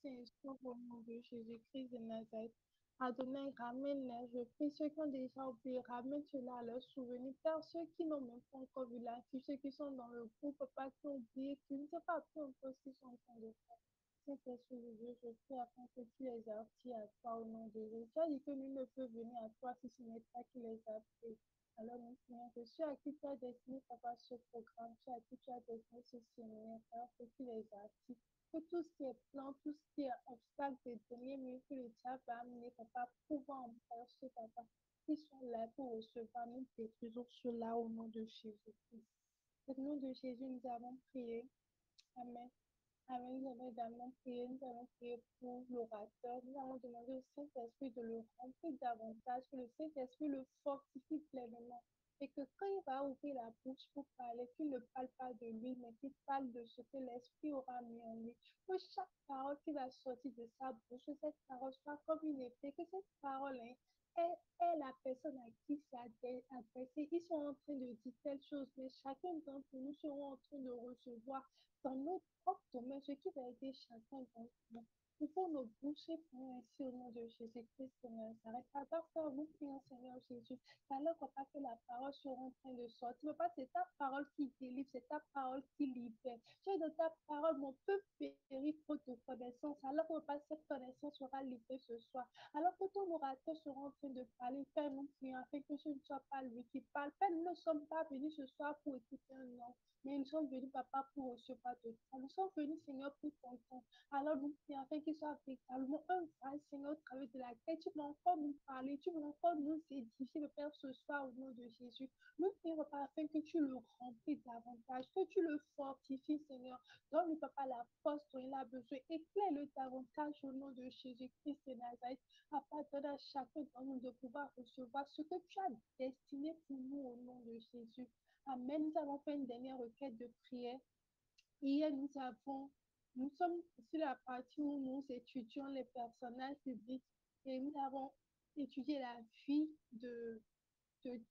Saint et Sauveur au nom de Jésus-Christ de Nazareth. Adonai, ramène-les. Je prie ceux qui ont déjà oublié, ramène cela à leur souvenir. Car ceux qui n'ont même pas encore vu la fille, ceux qui sont dans le groupe, pas qui ont oublié, qui ne savent pas peu encore ce qu'ils sont en train de faire. Saint-Esprit de Dieu, je prie afin que tu les attires à toi au nom de Jésus. Tu as dit que nul ne peut venir à toi si ce n'est pas qui les a pris. Alors, nous prions que ceux à qui tu as destiné, papa, ce programme, ceux à qui tu as destiné ce séminaire, Père, que tu les attires. Que tout ce qui est plan, tout ce qui est obstacle de dernier minute que le diable va amener, papa, pouvoir en faire ce papa, qui sont là pour recevoir, nous détruisons cela au nom de Jésus-Christ. Au nom de Jésus, nous avons prié. Amen. Amen. Nous avons également prié, nous avons prié pour l'orateur. Nous allons demander au Saint-Esprit de le remplir davantage, que le Saint-Esprit le fortifie pleinement. Et que quand il va ouvrir la bouche pour parler, qu'il ne parle pas de lui, mais qu'il parle de ce que l'Esprit aura mis en lui. Que chaque parole qui va sortir de sa bouche, que cette parole soit comme une épée, que cette parole est la personne à qui c'est adressé. Ils sont en train de dire telle chose, mais chacun d'entre nous serons en train de recevoir dans notre propre domaine, ce qui va aider chacun d'entre nous. Nous pouvons nos boucher pour ainsi au nom de Jésus-Christ de Nazareth. Alors, Père, nous prions, Seigneur Jésus, alors pas que la parole sera en train de sortir. Papa, c'est ta parole qui délivre, c'est ta parole qui libère. Tu es de ta parole, mon peuple périt faute de connaissance. Alors, Papa, cette connaissance sera livrée ce soir. Alors que ton orateur sera en train de parler, Père, nous prions afin que ce ne soit pas lui qui parle. Père, nous ne sommes pas venus ce soir pour écouter un homme. Mais nous sommes venus, papa, pour recevoir de toi. Nous sommes venus, Seigneur, pour ton temps. Alors nous prions afin qu'il soit véritablement un vrai Seigneur au travers de laquelle tu vas encore nous parler, tu vas encore nous édifier, le Père, ce soir au nom de Jésus. Nous prions, papa, afin que tu le remplis davantage, que tu le fortifies, Seigneur. Donne-lui, papa, la force dont il a besoin. Éclaire-le davantage au nom de Jésus-Christ de Nazareth. Papa, donne à chacun d'entre nous de pouvoir recevoir ce que tu as destiné pour nous au nom de Jésus. Amen. Nous avons fait une dernière requête de prière. Hier, nous sommes sur la partie où nous étudions les personnages publics et nous avons étudié la vie de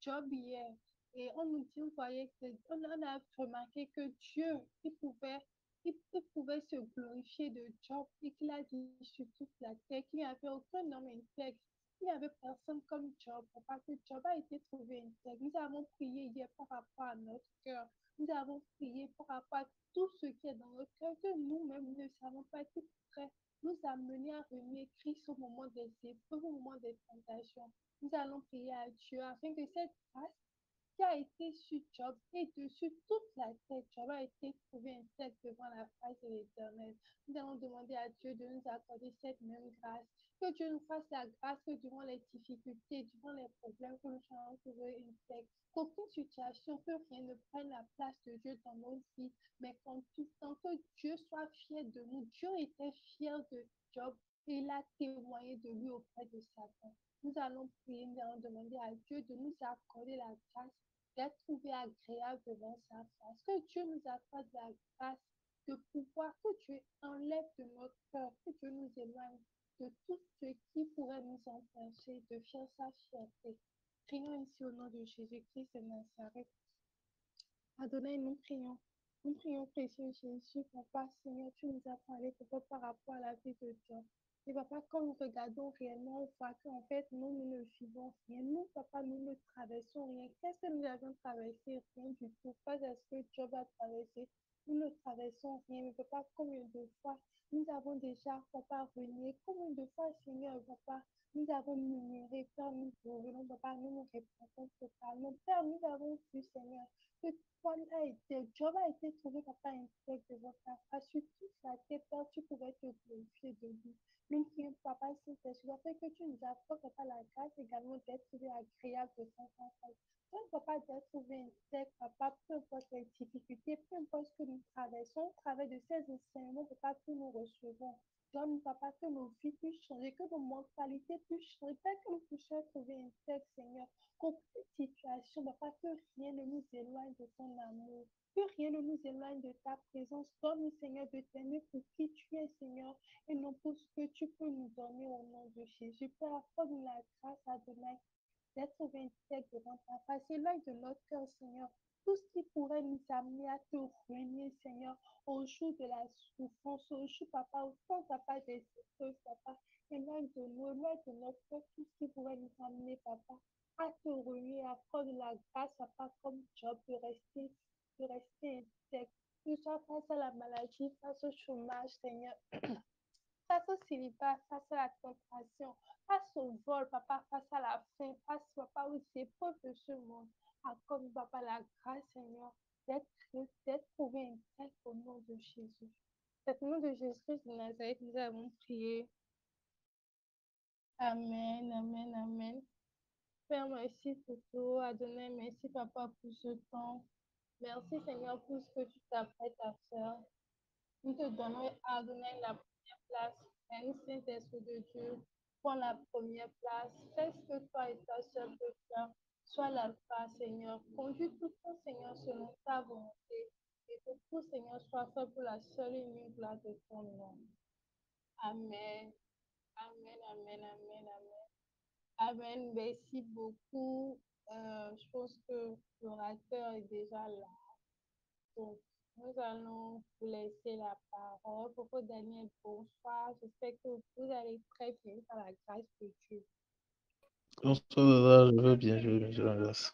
Job hier. Et on nous dit, vous voyez, on a remarqué que Dieu, il pouvait se glorifier de Job et qu'il a dit sur toute la terre qu'il n'y avait aucun homme intègre. Il n'y avait personne comme Job, parce que Job a été trouvé intègre. Nous avons prié hier par rapport à notre cœur. Nous avons prié par rapport à tout ce qui est dans notre cœur, que nous-mêmes ne savons pas qui pourrait nous amener à remettre Christ au moment des épreuves, au moment des tentations. Nous allons prier à Dieu afin que cette grâce qui a été sur Job et dessus toute la tête, Job a été trouvé intègre devant la face de l'Éternel. Nous allons demander à Dieu de nous accorder cette même grâce. Que Dieu nous fasse la grâce que durant les difficultés, durant les problèmes que nous allons trouver intègre, qu'aucune situation, que rien ne prenne la place de Dieu dans nos vies, mais qu'en tout temps, que Dieu soit fier de nous. Dieu était fier de Job et il a témoigné de lui auprès de Satan. Nous allons prier, nous allons demander à Dieu de nous accorder la grâce d'être trouvé agréable devant sa face. Que Dieu nous accorde la grâce de pouvoir, que Dieu enlève de notre cœur, que Dieu nous éloigne de tout ce qui pourrait nous empêcher de faire sa fierté. Prions ici au nom de Jésus-Christ de Nazareth. Adonai, nous prions. Nous prions, précieux Jésus, Papa, Seigneur, tu nous as parlé, Papa, par rapport à la vie de Dieu. Et Papa, quand nous regardons réellement, on voit qu'en fait, nous ne vivons rien. Nous, Papa, nous ne traversons rien. Qu'est-ce que nous avons traversé? Rien du tout. Pas est-ce que Job a traversé. Nous ne traversons rien. Mais Papa, combien de fois nous avons déjà, Papa, renié? Combien de fois, Seigneur, Papa, nous avons murmuré, Père, nous revenons, Papa, nous nous répondons totalement. Père, nous avons vu, Seigneur, que Job a été trouvé, Papa, intègre devant ta face. Sur toute la terre, Père, tu pouvais te glorifier de lui. Nous prions, Papa, s'il te plaît, afin que tu nous apportes, Papa, la grâce également d'être trouvé agréable devant ta face. Papa, d'être trouvé intègre, Papa, peu importe les difficultés, peu importe ce que nous traversons, au travers de ces enseignements, Papa, que nous recevons. Donne, Papa, que nos vies puissent changer, que nos mentalités puissent changer, Père, que nous puissions trouver intègre, Seigneur. Qu'aucune situation, Papa, que rien ne nous éloigne de ton amour, que rien ne nous éloigne de ta présence. Donne-nous, Seigneur, de t'aimer pour qui tu es, Seigneur, et non pour ce que tu peux nous donner au nom de Jésus. Père, accorde-nous la grâce à demain d'être intègre devant ta face. Éloigne de notre cœur, Seigneur, tout ce qui pourrait nous amener à te ruiner, Seigneur, au jour de la souffrance, au jour, papa, au fond, papa, des épreuves, papa, et même de nous, même de notre cœur, tout ce qui pourrait nous amener, papa, à te ruiner, à faire de la grâce, papa, comme Job, de rester intègre, que ce soit face à la maladie, face au chômage, Seigneur, face au célibat, face à la tentation, face au vol, papa, face à la faim, face, papa, aux épreuves de ce monde. Accorde, papa, la grâce, Seigneur, d'être trouvé intègre au nom de Jésus. C'est au nom de Jésus-Christ de Nazareth, nous avons prié. Amen, amen, amen. Père, merci pour tout. Adonai, merci, papa, pour ce temps. Merci, Seigneur, pour ce que tu t'apprêtes à faire. Nous te donnons à donner la première place. Aime Saint-Esprit de Dieu, prends la première place. Fais ce que toi et ta seule peux faire. Sois l'alpha, Seigneur. Conduis tout ton Seigneur selon ta volonté. Et que tout, Seigneur, soit fait pour la seule et unique gloire de ton nom. Amen. Amen, amen, amen, amen. Amen. Merci beaucoup. Je pense que l'orateur est déjà là. Donc, nous allons vous laisser la parole. Pour Daniel, bonsoir. J'espère que vous allez très bien par la grâce de Dieu. Bonsoir, je vais bien, je vais bien, je la grâce.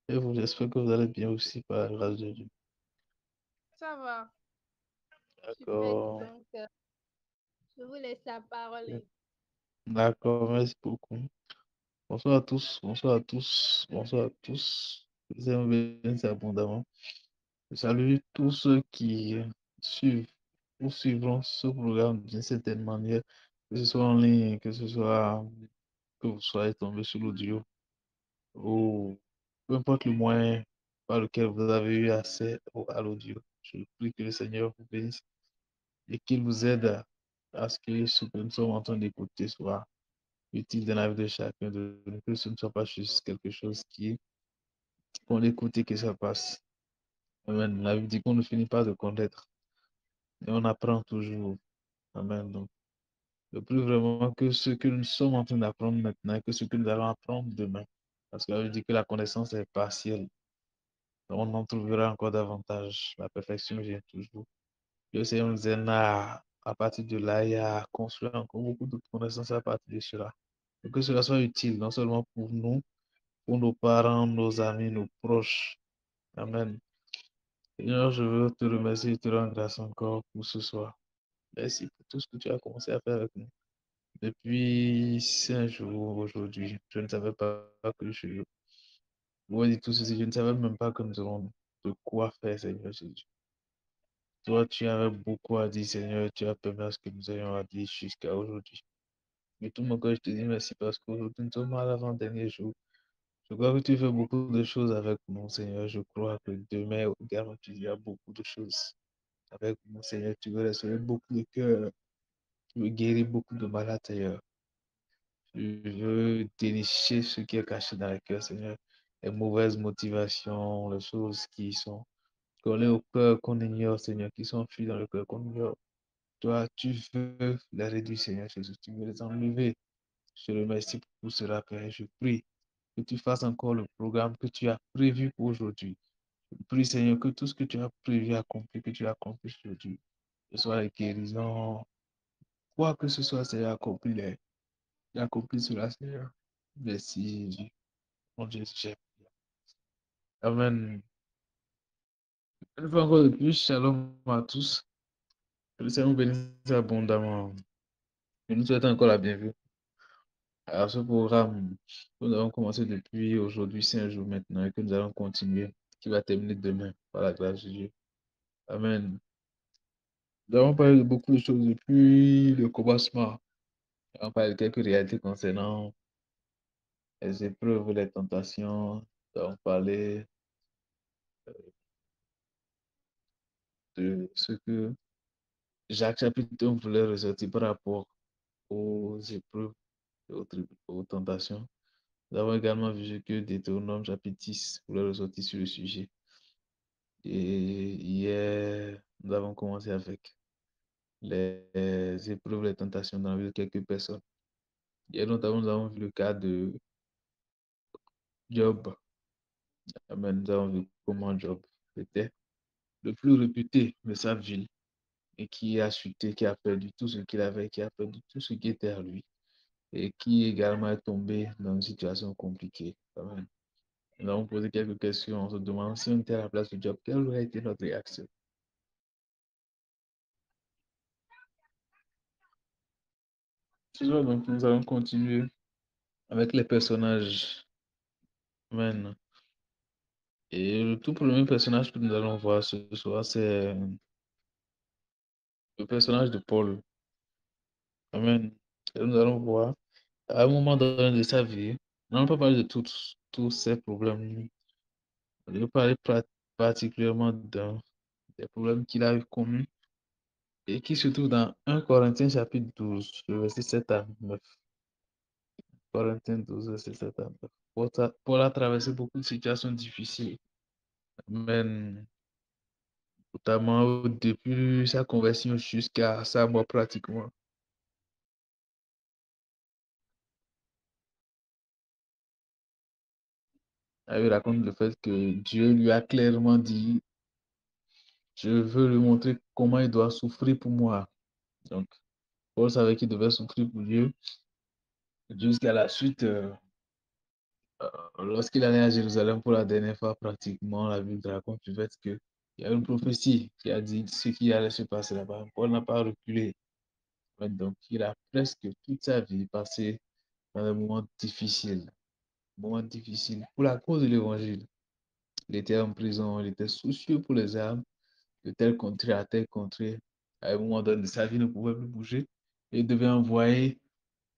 Et vous, j'espère que vous allez bien aussi par la grâce de Dieu. Ça va. Super. D'accord. Donc, je vous laisse la parole. D'accord, merci beaucoup. Bonsoir à tous, bonsoir à tous, bonsoir à tous. Je vous aime bien abondamment. Je salue tous ceux qui suivent ou suivront ce programme d'une certaine manière, que ce soit en ligne, que ce soit que vous soyez tombé sur l'audio ou peu importe le moyen par lequel vous avez eu accès à l'audio. Je prie que le Seigneur vous bénisse et qu'il vous aide à ce que ce que nous sommes en train d'écouter soit utile dans la vie de chacun de nous, que ce ne soit pas juste quelque chose qu'on écoute et que ça passe. Amen. La vie dit qu'on ne finit pas de connaître et on apprend toujours. Amen. Donc, le plus vraiment que ce que nous sommes en train d'apprendre maintenant, que ce que nous allons apprendre demain. Parce que la vie dit que la connaissance est partielle. On en trouvera encore davantage. La perfection vient toujours. Le Seigneur nous aide à partir de là et à construire encore beaucoup de connaissances à partir de cela. Et que cela soit utile, non seulement pour nous, pour nos parents, nos amis, nos proches. Amen. Seigneur, je veux te remercier et te rendre grâce encore pour ce soir. Merci pour tout ce que tu as commencé à faire avec nous. Depuis 5 jours aujourd'hui, je ne savais pas que je vous dire tout ceci, je ne savais même pas que nous aurons de quoi faire, Seigneur Jésus. Toi, tu avais beaucoup à dire, Seigneur, tu as permis à ce que nous ayons à dire jusqu'à aujourd'hui. Mais tout mon cœur, je te dis merci parce qu'aujourd'hui, nous sommes à l'avant-dernier jour. Je crois que tu fais beaucoup de choses avec nous, Seigneur. Je crois que demain également, tu diras beaucoup de choses avec nous, Seigneur. Tu veux restaurer beaucoup de cœurs. Tu veux guérir beaucoup de malades, Seigneur. Tu veux dénicher ce qui est caché dans le cœur, Seigneur. Les mauvaises motivations, les choses qui sont collées au cœur qu'on ignore, Seigneur, qui sont fuies dans le cœur qu'on ignore. Toi, tu veux les réduire, Seigneur Jésus. Tu veux les enlever. Je te remercie pour cela, Père. Je prie que tu fasses encore le programme que tu as prévu pour aujourd'hui. Je prie, Seigneur, que tout ce que tu as prévu accompli, que tu as accompli aujourd'hui, que ce soit les guérisons, quoi que ce soit, Seigneur, accompli cela, Seigneur. Merci, Jésus. Mon Dieu, j'ai prié. Amen. Une fois encore de plus, shalom à tous. Que le Seigneur vous bénisse abondamment. Je nous souhaite encore la bienvenue. Alors, ce programme que nous avons commencé depuis aujourd'hui, 5 jours maintenant, et que nous allons continuer, qui va terminer demain, par la grâce de Dieu. Amen. Nous avons parlé de beaucoup de choses depuis le commencement. Nous avons parlé de quelques réalités concernant les épreuves, les tentations. Nous avons parlé de ce que Jacques chapitre 1 voulait ressortir par rapport aux épreuves et aux tentations. Nous avons également vu ce que Deutéronome chapitre 10 voulait ressortir sur le sujet. Et hier, nous avons commencé avec les épreuves, les tentations dans la vie de quelques personnes. Hier, notamment, nous avons vu le cas de Job. Amen. Nous avons vu comment Job était le plus réputé de sa ville et qui a chuté, qui a perdu tout ce qu'il avait, qui a perdu tout ce qui était à lui et qui également est tombé dans une situation compliquée. Amen. Nous avons posé quelques questions en se demandant si on était à la place de Job, quelle aurait été notre réaction? Donc, nous allons continuer avec les personnages. Amen. Et le tout premier personnage que nous allons voir ce soir, c'est le personnage de Paul. Amen. Et nous allons voir, à un moment donné de sa vie, on n'a pas parler de tous ces problèmes. On va parler particulièrement des problèmes qu'il a eu commis et qui se trouve dans 1 Corinthiens chapitre 12, le verset 7 à 9. Corinthiens 12, verset 7 à 9. Paul a traversé beaucoup de situations difficiles. Amen. Notamment depuis sa conversion jusqu'à sa mort pratiquement. Il raconte le fait que Dieu lui a clairement dit, je veux lui montrer comment il doit souffrir pour moi. Donc, Paul savait qu'il devait souffrir pour Dieu jusqu'à la suite, lorsqu'il allait à Jérusalem pour la dernière fois, pratiquement, la Bible raconte du fait qu'il y a une prophétie qui a dit ce qui allait se passer là-bas. Paul n'a pas reculé. Donc, il a presque toute sa vie passé dans des moments difficiles. Moments difficiles pour la cause de l'évangile. Il était en prison, il était soucieux pour les âmes, de tel contrée à tel contrée. À un moment donné, sa vie ne pouvait plus bouger. Il devait envoyer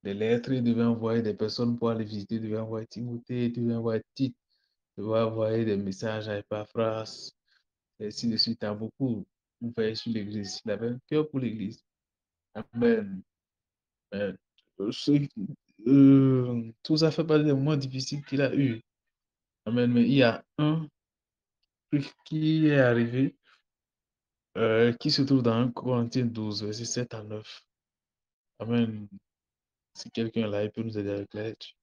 des lettres, il devait envoyer des personnes pour aller visiter, il devait envoyer Timothée, il devait envoyer Tite, il devait envoyer des messages à Epaphras, et ainsi de suite, à beaucoup ouvert sur l'Église. Il avait un cœur pour l'Église. Amen. Amen. Tout ça fait partie des moments difficiles qu'il a eu. Amen. Mais il y a un truc qui est arrivé, qui se trouve dans 1 Corinthiens 12, verset 7 à 9. Amen. Si quelqu'un là, il peut nous aider avec la lecture.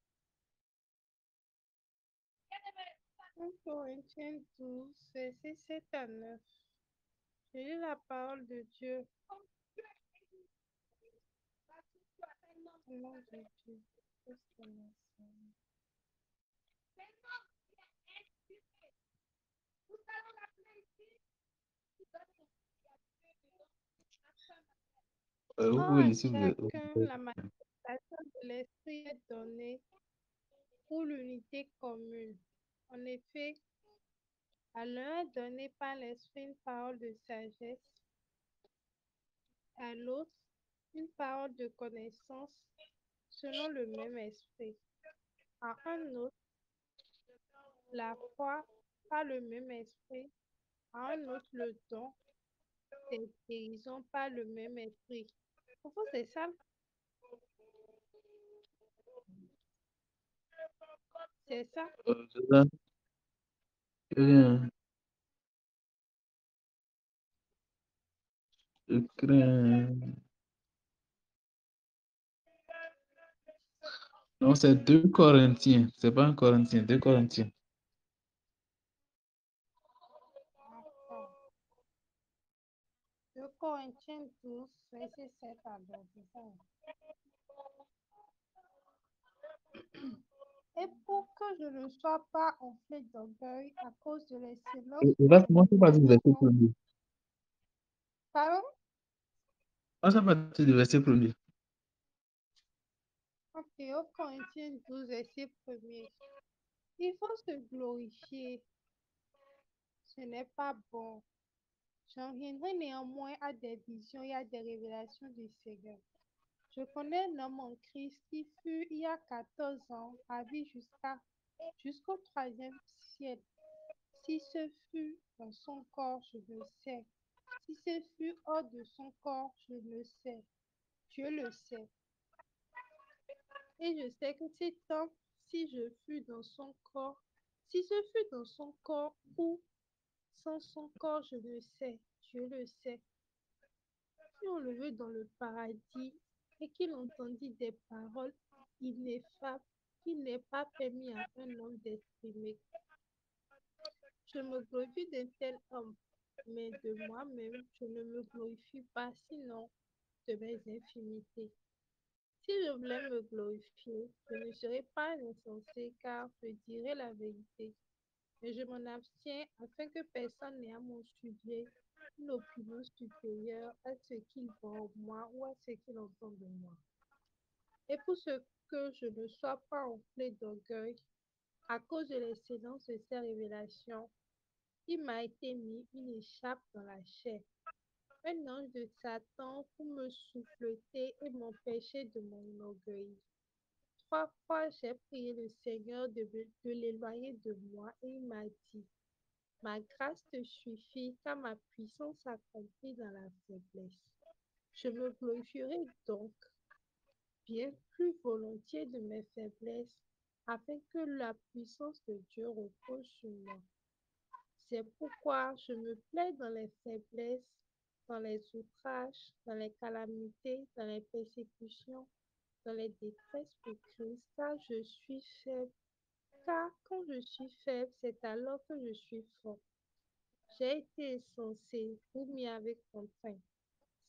1 Corinthiens 12, verset 7 à 9. Je lis la parole de Dieu. Au nom de Dieu. Vous Or, pouvez à laisser vous. chacun, la manifestation de l'Esprit est donnée pour l'unité commune. En effet, à l'un est donné par l'Esprit une parole de sagesse, à l'autre une parole de connaissance selon le même Esprit, à un autre la foi par le même Esprit, à un autre le don des guérisons par le même Esprit. Pourquoi c'est ça? C'est ça? C'est ça. Très bien. Je crains. Non, c'est 2 Corinthiens. C'est pas un Corinthien, 2 Corinthiens. D'accord. 2 Corinthiens 12, verset 7 à 12, c'est ça. Et pour que je ne sois pas enflé d'orgueil à cause de l'excellence On de va mon commencer par dire verset prédication. premier. Pardon? Commence à partir du verset premier. Ok, au Corinthiens 12, verset 1er. Il faut se glorifier. Ce n'est pas bon. J'en viendrai néanmoins à des visions et à des révélations du Seigneur. Je connais un homme en Christ qui fut, il y a 14 ans, ravi jusqu'au troisième ciel. Si ce fut dans son corps, je le sais. Si ce fut hors de son corps, je le sais. Dieu le sait. Et je sais que c'est tant si je fus dans son corps, si ce fut dans son corps ou sans son corps, je le sais. Dieu le sait. Si on le veut dans le paradis et qu'il entendit des paroles ineffables qu'il n'est pas permis à un homme d'exprimer. Je me glorifie d'un tel homme, mais de moi-même, je ne me glorifie pas, sinon de mes infimités. Si je voulais me glorifier, je ne serais pas insensé, car je dirais la vérité. Mais je m'en abstiens afin que personne n'ait à mon sujet une opinion supérieure à ce qu'il voit en moi ou à ce qu'il entend de moi. Et pour ce que je ne sois pas enflé d'orgueil, à cause de l'excellence de ces révélations, il m'a été mis une écharpe dans la chair, un ange de Satan pour me souffleter et m'empêcher de m'enorgueillir. 3 fois, j'ai prié le Seigneur de l'éloigner de moi et il m'a dit, ma grâce te suffit car ma puissance s'accomplit dans la faiblesse. Je me glorifierai donc bien plus volontiers de mes faiblesses afin que la puissance de Dieu repose sur moi. C'est pourquoi je me plais dans les faiblesses, dans les outrages, dans les calamités, dans les persécutions, dans les détresses pour Christ, car je suis faible. Car quand je suis faible, c'est alors que je suis fort. J'ai été censé, vous m'y avez contraint.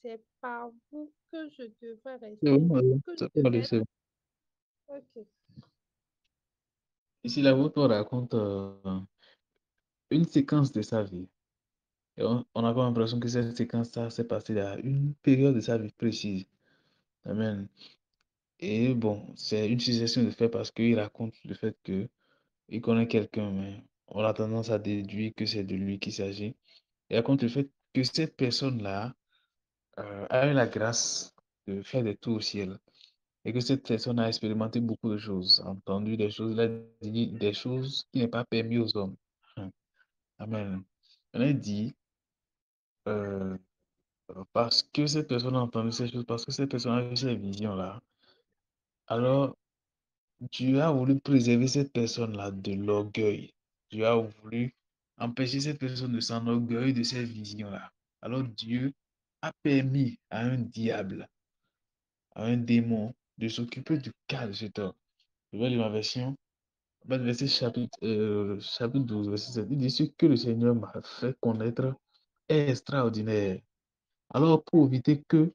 C'est par vous que je devrais C'est rester, bon, que ça je peut devais aller, être. c'est bon. Ok. Ici, l'apôtre raconte une séquence de sa vie. Et on a comme l'impression que cette séquence-là s'est passée à une période de sa vie précise. Amen. Et bon, c'est une succession de faits parce qu'il raconte le fait que il connaît quelqu'un, mais on a tendance à déduire que c'est de lui qu'il s'agit. Il raconte le fait que cette personne-là a eu la grâce de faire des tours au ciel et que cette personne a expérimenté beaucoup de choses, entendu des choses, il a dit des choses qui n'est pas permis aux hommes. Amen. On a dit, euh, parce que cette personne a entendu ces choses, parce que cette personne a eu ces visions-là, alors Dieu a voulu préserver cette personne-là de l'orgueil. Dieu a voulu empêcher cette personne de s'enorgueillir de ces visions-là. Alors Dieu a permis à un diable, à un démon, de s'occuper du cas de cet homme. Je vais lire ma version. Verset chapitre 12, verset 7. Il dit, ce que le Seigneur m'a fait connaître est extraordinaire. Alors, pour éviter que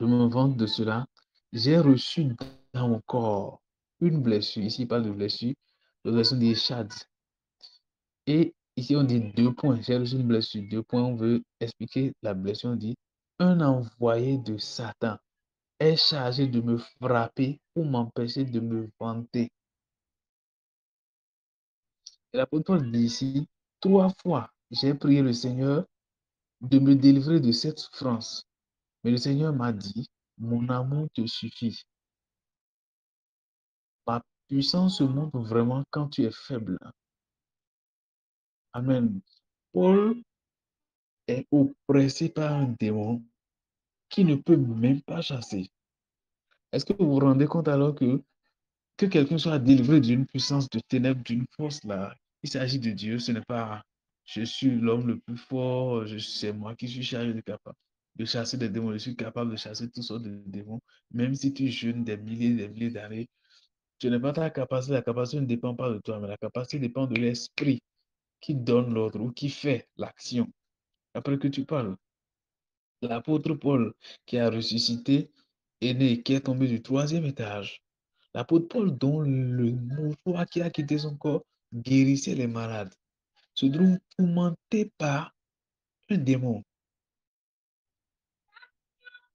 je me vante de cela, j'ai reçu dans mon corps une blessure. Ici, il parle de blessure. La version dit Chad. Et ici, on dit 2 points. J'ai reçu une blessure. 2 points, on veut expliquer la blessure. On dit un envoyé de Satan est chargé de me frapper pour m'empêcher de me vanter. Et l'apôtre Paul dit ici 3 fois, j'ai prié le Seigneur de me délivrer de cette souffrance. Mais le Seigneur m'a dit, mon amour te suffit. Ma puissance se montre vraiment quand tu es faible. Amen. Paul est oppressé par un démon qui ne peut même pas chasser. Est-ce que vous vous rendez compte alors que quelqu'un soit délivré d'une puissance de ténèbres, d'une force là? Il s'agit de Dieu, ce n'est pas je suis l'homme le plus fort, c'est moi qui suis chargé de chasser des démons, je suis capable de chasser toutes sortes de démons, même si tu jeûnes des milliers d'années. Ce n'est pas ta capacité, la capacité ne dépend pas de toi, mais la capacité dépend de l'esprit qui donne l'ordre ou qui fait l'action. Après que tu parles, l'apôtre Paul qui a ressuscité est né, qui est tombé du 3e étage. L'apôtre Paul, dont le mouchoir qui a quitté son corps guérissait les malades, se trouve tourmenté par un démon.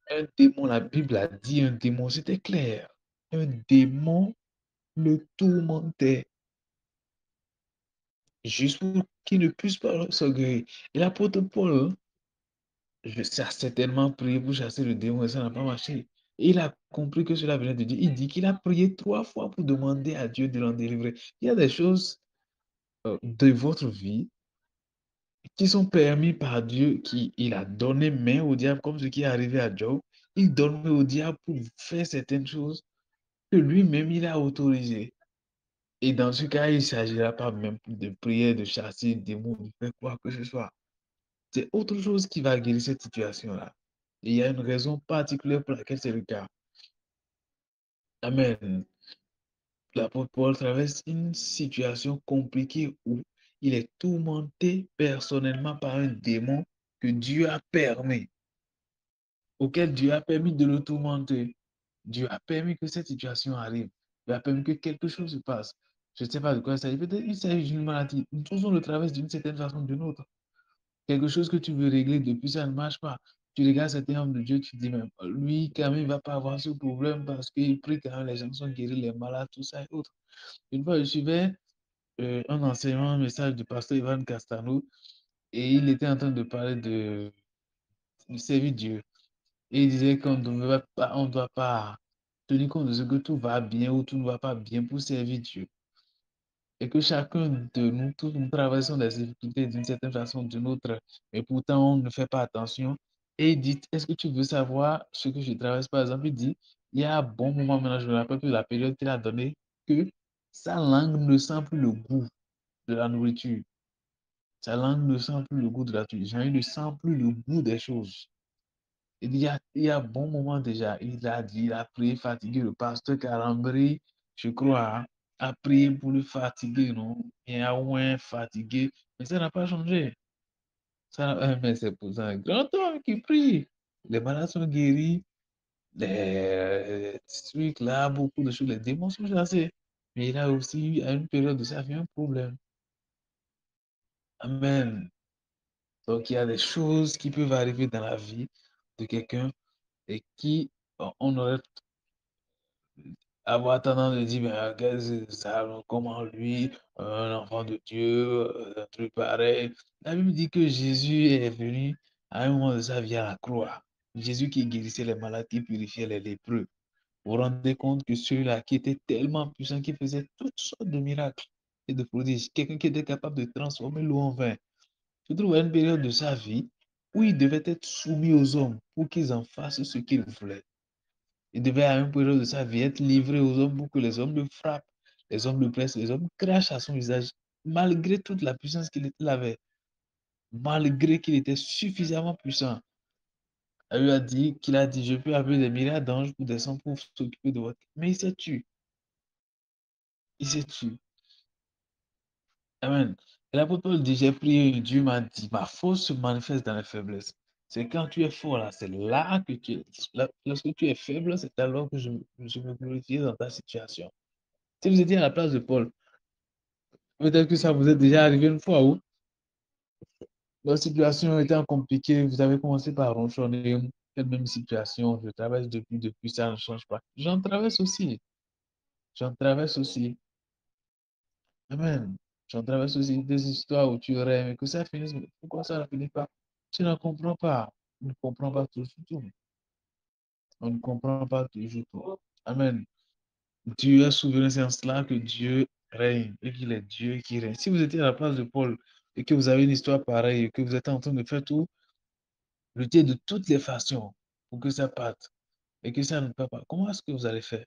Un démon, la Bible a dit un démon, c'était clair. Un démon le tourmentait juste pour qu'il ne puisse pas s'orgueillir. Et l'apôtre Paul, a certainement prié pour chasser le démon et ça n'a pas marché. Et il a compris que cela venait de Dieu. Il dit qu'il a prié 3 fois pour demander à Dieu de l'en délivrer. Il y a des choses de votre vie qui sont permis par Dieu, qui il a donné main au diable, comme ce qui est arrivé à Job. Il donne main au diable pour faire certaines choses que lui-même il a autorisées. Et dans ce cas, il ne s'agira pas même de prier, de chasser des démons, de faire quoi que ce soit. C'est autre chose qui va guérir cette situation-là. Et il y a une raison particulière pour laquelle c'est le cas. Amen. L'apôtre Paul traverse une situation compliquée où il est tourmenté personnellement par un démon que Dieu a permis, auquel Dieu a permis de le tourmenter. Dieu a permis que cette situation arrive. Dieu a permis que quelque chose se passe. Je ne sais pas de quoi il s'agit. Peut-être qu'il s'agit d'une maladie. Nous tous on le traverse d'une certaine façon ou d'une autre. Quelque chose que tu veux régler depuis ça ne marche pas. Tu regardes certains hommes de Dieu, tu te dis même, lui, quand même, il ne va pas avoir ce problème parce qu'il prie quand même, les gens sont guéris, les malades, tout ça et autres. Une fois, je suivais un enseignement, un message du pasteur Ivan Castano et il était en train de parler de servir Dieu. Et il disait qu'on ne doit pas tenir compte de ce que tout va bien ou tout ne va pas bien pour servir Dieu. Et que chacun de nous, tous nous traversons des difficultés d'une certaine façon ou d'une autre, mais pourtant on ne fait pas attention. Et il dit, est-ce que tu veux savoir ce que je traverse? Par exemple, il dit, il y a un bon moment maintenant, je me rappelle plus de la période qu'il a donnée, que sa langue ne sent plus le goût de la nourriture. Sa langue ne sent plus le goût de la nourriture. Il ne sent plus le goût des choses. Il y a un bon moment déjà, il a dit, il a prié fatigué, le pasteur Calambri, je crois, hein, a prié pour le fatiguer, non? Il a moins fatigué, mais ça n'a pas changé. Mais c'est pour ça un grand homme qui prie. Les malades sont guéris, les trucs là, beaucoup de choses, les démons sont chassés. Mais il a aussi eu, à une période de sa vie, un problème. Amen. Donc, il y a des choses qui peuvent arriver dans la vie de quelqu'un et qui, on aurait avoir tendance de dire, mais qu'est-ce que ça, comment lui, un enfant de Dieu, un truc pareil. La Bible dit que Jésus est venu à un moment de sa vie à la croix. Jésus qui guérissait les malades, qui purifiait les lépreux. Vous vous rendez compte que celui-là qui était tellement puissant, qui faisait toutes sortes de miracles et de prodiges, quelqu'un qui était capable de transformer l'eau en vin, se trouve à une période de sa vie où il devait être soumis aux hommes pour qu'ils en fassent ce qu'ils voulaient. Il devait à une période de sa vie être livré aux hommes pour que les hommes le frappent, les hommes le blessent, les hommes crachent à son visage, malgré toute la puissance qu'il avait, malgré qu'il était suffisamment puissant. Elle lui a dit qu'il a dit, je peux appeler des milliards d'anges pour descendre pour s'occuper de votre... Mais il s'est tué. Il s'est tué. Amen. Et l'apôtre Paul dit, j'ai prié, Dieu m'a dit, ma force se manifeste dans la faiblesse. C'est quand tu es fort là, c'est là que tu es. Lorsque tu es faible, c'est alors que je me glorifie dans ta situation. Si vous étiez à la place de Paul, peut-être que ça vous est déjà arrivé une fois où la situation était compliquée, vous avez commencé par ronchonner, cette même situation, je traverse depuis ça ne change pas. J'en traverse aussi. J'en traverse aussi. Amen. J'en traverse aussi des histoires où tu rêves que ça finisse, mais pourquoi ça ne finit pas? Tu ne comprends pas. On ne comprend pas toujours tout. On ne comprend pas toujours tout. Amen. Dieu est souverain, c'est en cela que Dieu règne et qu'il est Dieu qui règne. Si vous étiez à la place de Paul et que vous avez une histoire pareille et que vous êtes en train de faire tout, lutter de toutes les façons pour que ça parte et que ça ne parte pas, comment est-ce que vous allez faire?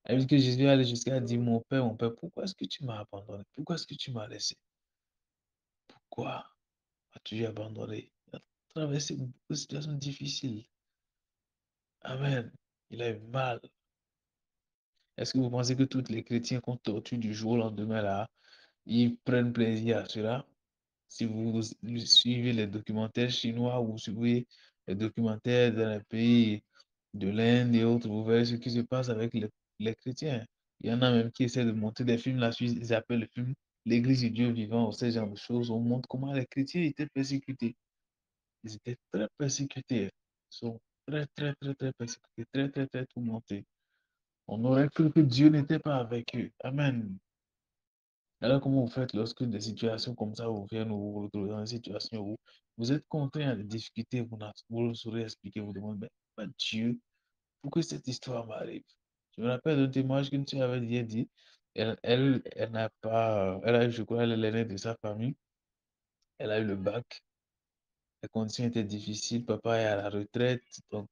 Elle dit que Jésus allait jusqu'à dire, mon Père, pourquoi est-ce que tu m'as abandonné? Pourquoi est-ce que tu m'as laissé? Pourquoi as-tu abandonné? Il a traversé beaucoup de situations difficiles. Amen. Il a eu mal. Est-ce que vous pensez que tous les chrétiens qu'on torture du jour au lendemain là, ils prennent plaisir à cela? Si vous suivez les documentaires chinois ou vous suivez les documentaires dans les pays de l'Inde et autres, vous verrez ce qui se passe avec les chrétiens. Il y en a même qui essaient de monter des films là-dessus, ils appellent le film L'Église du Dieu vivant ou ce genre de choses. On montre comment les chrétiens étaient persécutés. Ils étaient très persécutés. Ils sont très, très, très, très persécutés, très, très, très tourmentés. On aurait cru que Dieu n'était pas avec eux. Amen. Alors, comment vous faites lorsque des situations comme ça vous viennent ou vous vous retrouvez dans une situation où vous êtes contraint à des difficultés, vous ne saurez expliquer, vous demandez, mais Dieu, pourquoi cette histoire m'arrive? Je me rappelle d'un témoignage qu'une soeur avait dit, elle n'a pas, elle a eu, je crois, elle est l'aînée de sa famille, elle a eu le bac, les conditions étaient difficiles, papa est à la retraite, donc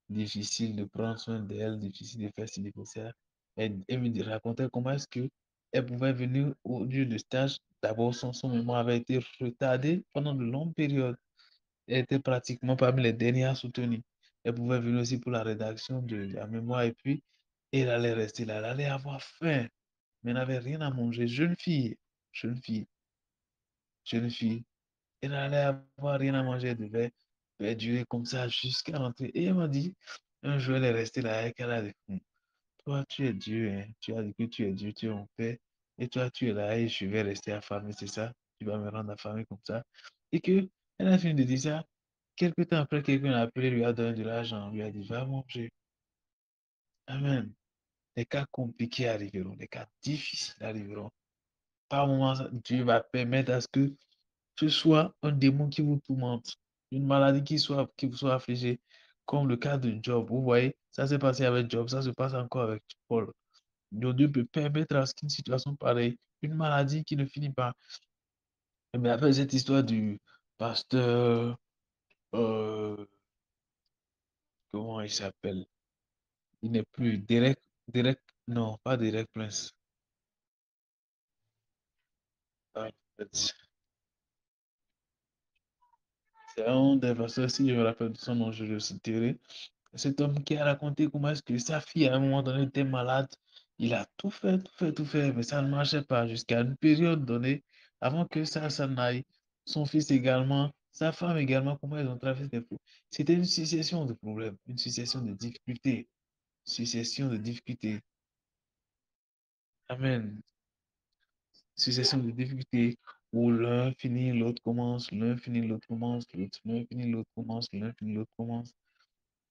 difficile de prendre soin d'elle, difficile de faire ses nécessaires. Elle me racontait comment est-ce que elle pouvait venir au lieu de stage. D'abord, son mémoire avait été retardé pendant de longues périodes. Elle était pratiquement parmi les dernières soutenues. Elle pouvait venir aussi pour la rédaction de la mémoire et puis elle allait rester là. Elle allait avoir faim, mais elle n'avait rien à manger. Jeune fille, jeune fille. jeune fille. Elle allait avoir rien à manger, elle devait durer comme ça jusqu'à rentrer. Et elle m'a dit, un jour, elle est restée là avec elle a dit, toi, tu es Dieu, hein. Tu as dit que tu es Dieu, tu es mon père. Et toi, tu es là et je vais rester affamée, c'est ça? Tu vas me rendre affamée comme ça. Et que, elle a fini de dire ça. Quelque temps après, quelqu'un l'a appelé, lui a donné de l'argent, lui a dit, va manger. Amen. Les cas compliqués arriveront, les cas difficiles arriveront. Par moments, Dieu va permettre à ce que ce soit un démon qui vous tourmente, une maladie qui vous soit affligée, comme le cas de Job. Vous voyez, ça s'est passé avec Job, ça se passe encore avec Paul. Donc Dieu peut permettre à ce qu'une situation pareille, une maladie qui ne finit pas. Mais après cette histoire du pasteur, euh, comment il s'appelle? Il n'est plus non, pas Derek Prince. Ah, c'est un des pasteurs, si je me rappelle de son nom, je le citerai. Cet homme qui a raconté comment est-ce que sa fille, à un moment donné, était malade. Il a tout fait, tout fait, tout fait, mais ça ne marchait pas jusqu'à une période donnée, avant que ça s'en aille. Son fils également, sa femme également, comment ils ont traversé des problèmes. C'était une succession de problèmes, une succession de difficultés, succession de difficultés. Amen. Succession de difficultés où l'un finit, l'autre commence, l'un finit, l'autre commence, l'un finit, l'autre commence, l'un finit, l'autre commence.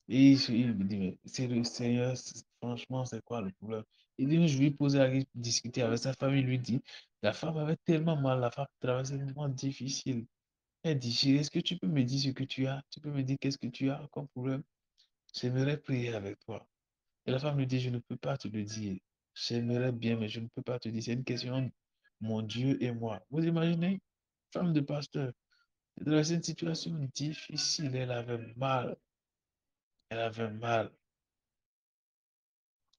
Et il me dit, mais c'est le Seigneur, franchement, c'est quoi le problème? Il dit, je lui posais la question, discuter avec sa femme, il lui dit, la femme avait tellement mal, la femme traversait un moment difficile. Elle dit, chérie, est-ce que tu peux me dire ce que tu as? Tu peux me dire qu'est-ce que tu as comme problème? J'aimerais prier avec toi. Et la femme lui dit, je ne peux pas te le dire. J'aimerais bien, mais je ne peux pas te dire. C'est une question de mon Dieu et moi. Vous imaginez? Femme de pasteur. Elle traversait une situation difficile. Elle avait mal. Elle avait mal.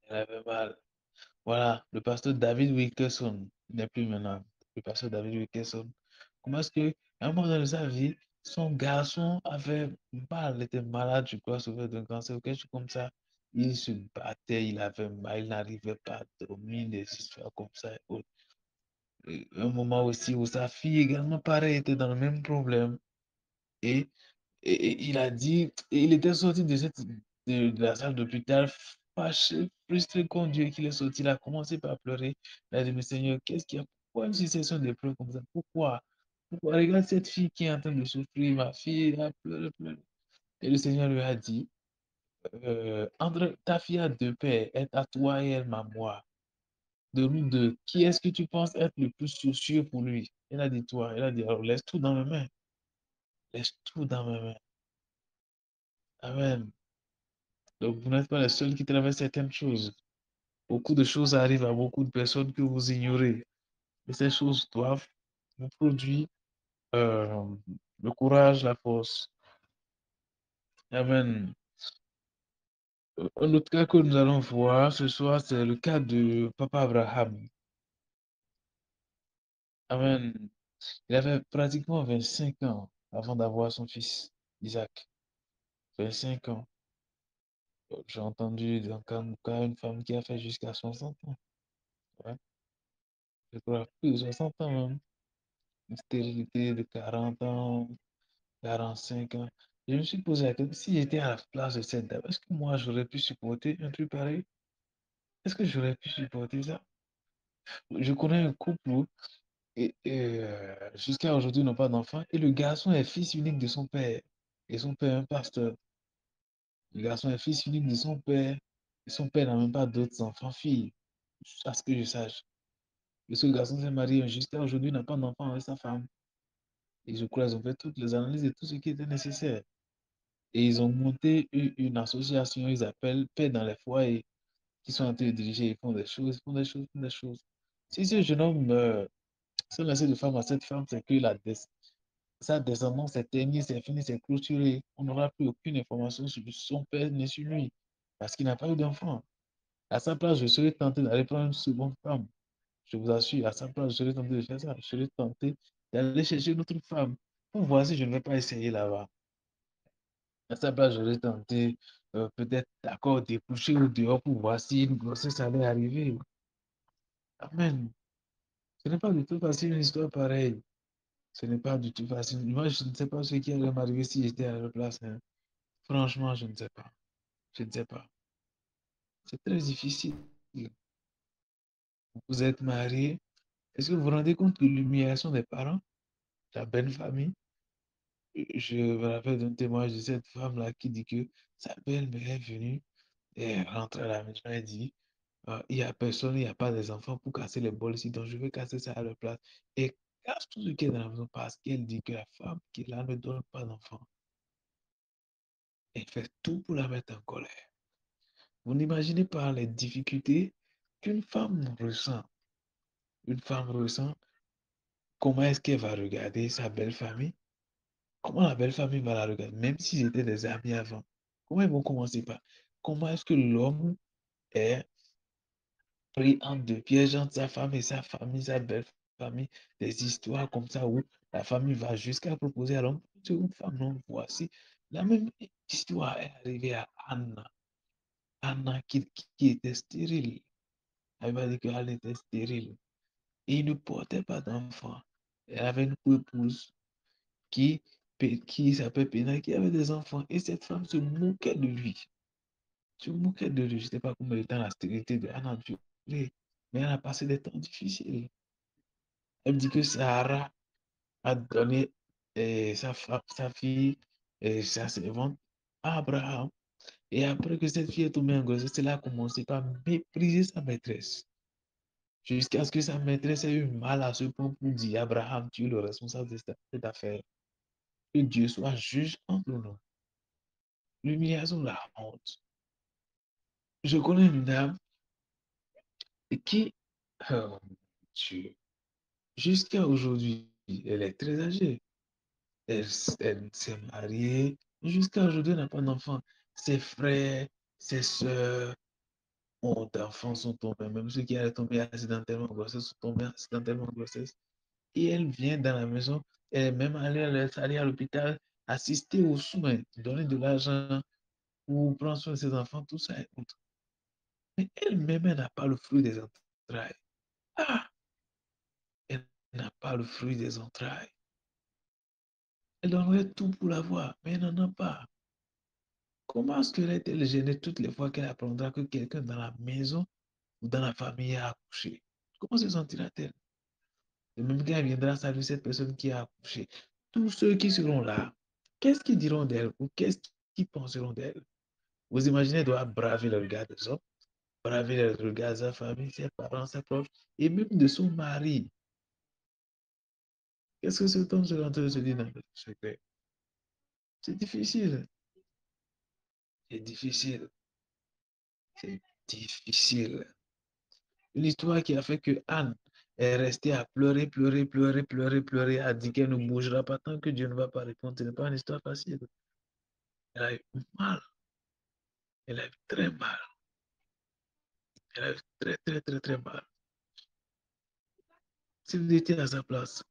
Elle avait mal. Voilà, le pasteur David Wilkerson il n'est plus maintenant. Le pasteur David Wilkerson. Comment est-ce que, à un moment de sa vie, son garçon avait mal, il était malade, je crois, souffert d'un cancer ou quelque chose comme ça. Il se battait, il avait mal, il n'arrivait pas à dormir, des histoires comme ça. Et un moment aussi où sa fille également, pareil, était dans le même problème. Et et il a dit, et il était sorti de la salle d'hôpital fâché, frustré contre Dieu qu'il est sorti. Il a commencé par pleurer. Il a dit, mais Seigneur, qu'est-ce qu'il y a? Pourquoi une succession de pleurs comme ça? Pourquoi? Pourquoi? Regarde cette fille qui est en train de souffrir. Ma fille a pleuré, pleuré. Et le Seigneur lui a dit, André, ta fille a deux pères, elle à toi et elle à moi. De nous deux, qui est-ce que tu penses être le plus soucieux pour lui? Elle a dit toi. Elle a dit, alors laisse tout dans mes mains. Laisse tout dans mes mains. Amen. Donc, vous n'êtes pas les seuls qui traversent certaines choses. Beaucoup de choses arrivent à beaucoup de personnes que vous ignorez. Et ces choses doivent vous produire euh, le courage, la force. Amen. Un autre cas que nous allons voir ce soir, c'est le cas de Papa Abraham. Amen. Il avait pratiquement 25 ans avant d'avoir son fils, Isaac. 25 ans. J'ai entendu dans un cas une femme qui a fait jusqu'à 60 ans. Ouais. Je crois plus de 60 ans même. Une stérilité de 40 ans, 45 ans. Je me suis posé la question, si j'étais à la place de cette dame, est-ce que moi j'aurais pu supporter un truc pareil? Est-ce que j'aurais pu supporter ça? Je connais un couple où, jusqu'à aujourd'hui, ils n'ont pas d'enfant, et le garçon est fils unique de son père. Et son père est un pasteur. Le garçon est fils unique de son père, et son père n'a même pas d'autres enfants, filles, à ce que je sache. Et ce garçon s'est marié jusqu'à aujourd'hui, il n'a pas d'enfant avec sa femme. Et je crois qu'ils ont fait toutes les analyses et tout ce qui était nécessaire. Et ils ont monté une association, ils appellent Paix dans les foyers, qui sont en train de diriger, ils font des choses, ils font des choses, ils font des choses. Si ce jeune homme meurt, sans laisser de femme à cette femme, c'est que sa descendance est terminée, c'est fini, c'est clôturé. On n'aura plus aucune information sur son père ni sur lui, parce qu'il n'a pas eu d'enfant. À sa place, je serais tenté d'aller prendre une seconde femme. Je vous assure, à sa place, je serais tenté de faire ça. Je serais tenté d'aller chercher une autre femme pour voir si je ne vais pas essayer là-bas. À sa place, j'aurais tenté peut-être d'accord déboucher au dehors pour voir si une grossesse allait arriver. Amen. Ce n'est pas du tout facile une histoire pareille. Ce n'est pas du tout facile. Moi, je ne sais pas ce qui allait m'arriver si j'étais à leur place, hein. Franchement, je ne sais pas. Je ne sais pas. C'est très difficile. Vous êtes marié. Est-ce que vous vous rendez compte de l'humiliation des parents, de la belle famille? Je me rappelle d'un témoignage de cette femme-là qui dit que sa belle-mère est venue et elle rentre à la maison et dit, il n'y a personne, il n'y a pas des enfants pour casser les bols ici, donc je vais casser ça à leur place. Et casse tout ce qui est dans la maison parce qu'elle dit que la femme qui est là ne donne pas d'enfants. Elle fait tout pour la mettre en colère. Vous n'imaginez pas les difficultés qu'une femme ressent. Une femme ressent comment est-ce qu'elle va regarder sa belle famille. Comment la belle famille va la regarder, même s'ils étaient des amis avant. Comment ils vont commencer par comment est-ce que l'homme est pris entre deux pièges entre sa femme et sa famille, sa belle famille, des histoires comme ça où la famille va jusqu'à proposer à l'homme, tu es une femme, non, voici. La même histoire est arrivée à Anna. Anna qui était stérile. Elle m'a dit qu'elle était stérile. Et il ne portait pas d'enfant. Elle avait une épouse qui, qui s'appelle Péna, qui avait des enfants. Et cette femme se moquait de lui. Se moquait de lui. Je ne sais pas comment elle était dans la stérilité de Anna, mais elle a passé des temps difficiles. Elle me dit que Sarah a donné sa fille, sa servante, à Abraham. Et après que cette fille est tombée en grossesse, elle a commencé par mépriser sa maîtresse. Jusqu'à ce que sa maîtresse ait eu mal à ce point pour dire, Abraham, tu es le responsable de cette affaire. Que Dieu soit juge entre nous. L'humiliation, la honte. Je connais une dame qui, oh, Dieu, jusqu'à aujourd'hui, elle est très âgée. Elle, elle s'est mariée. Jusqu'à aujourd'hui, elle n'a pas d'enfant. Ses frères, ses soeurs ont d'enfants, sont tombés. Même ceux qui allaient tomber accidentellement en grossesse sont tombés accidentellement en grossesse. Et elle vient dans la maison. Elle est même allée à l'hôpital, assister aux soins, donner de l'argent pour prendre soin de ses enfants, tout ça. Mais elle-même, elle n'a pas le fruit des entrailles. Ah, elle n'a pas le fruit des entrailles. Elle donnerait tout pour l'avoir, mais elle n'en a pas. Comment serait-elle gênée toutes les fois qu'elle apprendra que quelqu'un dans la maison ou dans la famille a accouché? Comment se sentira-t-elle? Et même quand elle viendra saluer cette personne qui a accouché, tous ceux qui seront là, qu'est-ce qu'ils diront d'elle ou qu'est-ce qu'ils penseront d'elle? Vous imaginez, elle doit braver le regard des autres, braver le regard de sa famille, ses parents, ses proches, et même de son mari. Qu'est-ce que cet homme serait en train de se dire dans le secret? C'est difficile. C'est difficile. C'est difficile. Une histoire qui a fait que Anne est restée à pleurer, pleurer, pleurer, pleurer, pleurer, a dit qu'elle ne bougera pas tant que Dieu ne va pas répondre. Ce n'est pas une histoire facile. Elle a eu mal. Elle a eu très mal. Elle a eu très, très, très, très mal. Si vous étiez à sa place,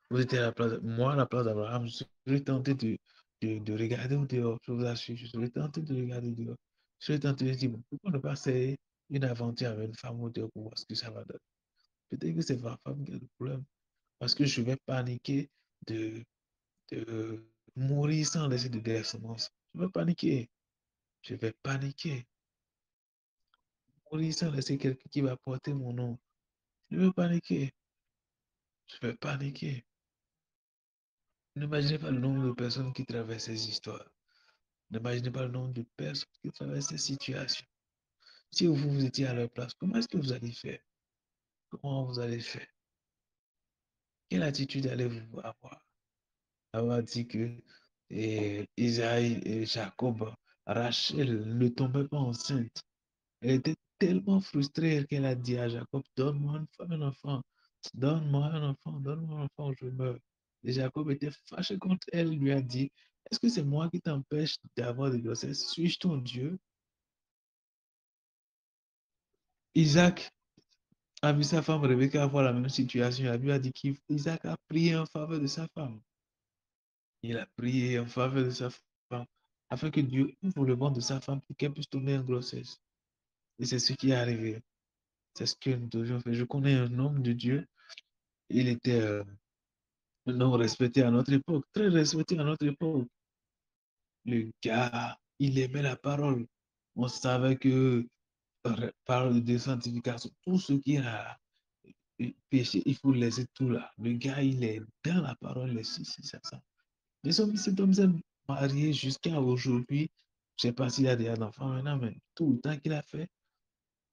vous étiez à la place, moi, à la place d'Abraham, je serais tenté de regarder au dehors. Je vous assure, je serais tenté de regarder au dehors. Je serais tenté de dire, bon, pourquoi ne pas essayer une aventure avec une femme au dehors pour voir ce que ça va donner. Peut-être que c'est ma femme qui a le problème. Parce que je vais paniquer de, de mourir sans laisser de descendance. Je vais paniquer. Je vais paniquer. Mourir sans laisser quelqu'un qui va porter mon nom. Je vais paniquer. Je vais paniquer. N'imaginez pas le nombre de personnes qui traversent ces histoires. N'imaginez pas le nombre de personnes qui traversent ces situations. Si vous étiez à leur place, comment est-ce que vous allez faire? Comment vous allez faire? Quelle attitude allez-vous avoir? Avoir dit que Isaïe et Jacob, Rachel ne tombaient pas enceinte. Elle était tellement frustrée qu'elle a dit à Jacob, donne-moi une femme, un enfant, donne-moi un enfant, donne-moi un enfant, je meurs. Et Jacob était fâché contre elle, lui a dit, est-ce que c'est moi qui t'empêche d'avoir des grossesses? Suis-je ton Dieu? Isaac a vu sa femme Rebecca avoir la même situation. La Bible a dit qu'Isaac a prié en faveur de sa femme. Il a prié en faveur de sa femme afin que Dieu ouvre le ventre de sa femme pour qu'elle puisse tomber en grossesse. Et c'est ce qui est arrivé. C'est ce que nous devions faire. Je connais un homme de Dieu. Il était non respecté à notre époque, très respecté à notre époque. Le gars, il aimait la parole. On savait que parole de sanctification, tout ce qui a péché, il faut laisser tout là. Le gars, il est dans la parole, les ceci, ça. Cet homme s'est marié jusqu'à aujourd'hui. Je ne sais pas s'il a déjà d'enfants maintenant, mais tout le temps qu'il a fait.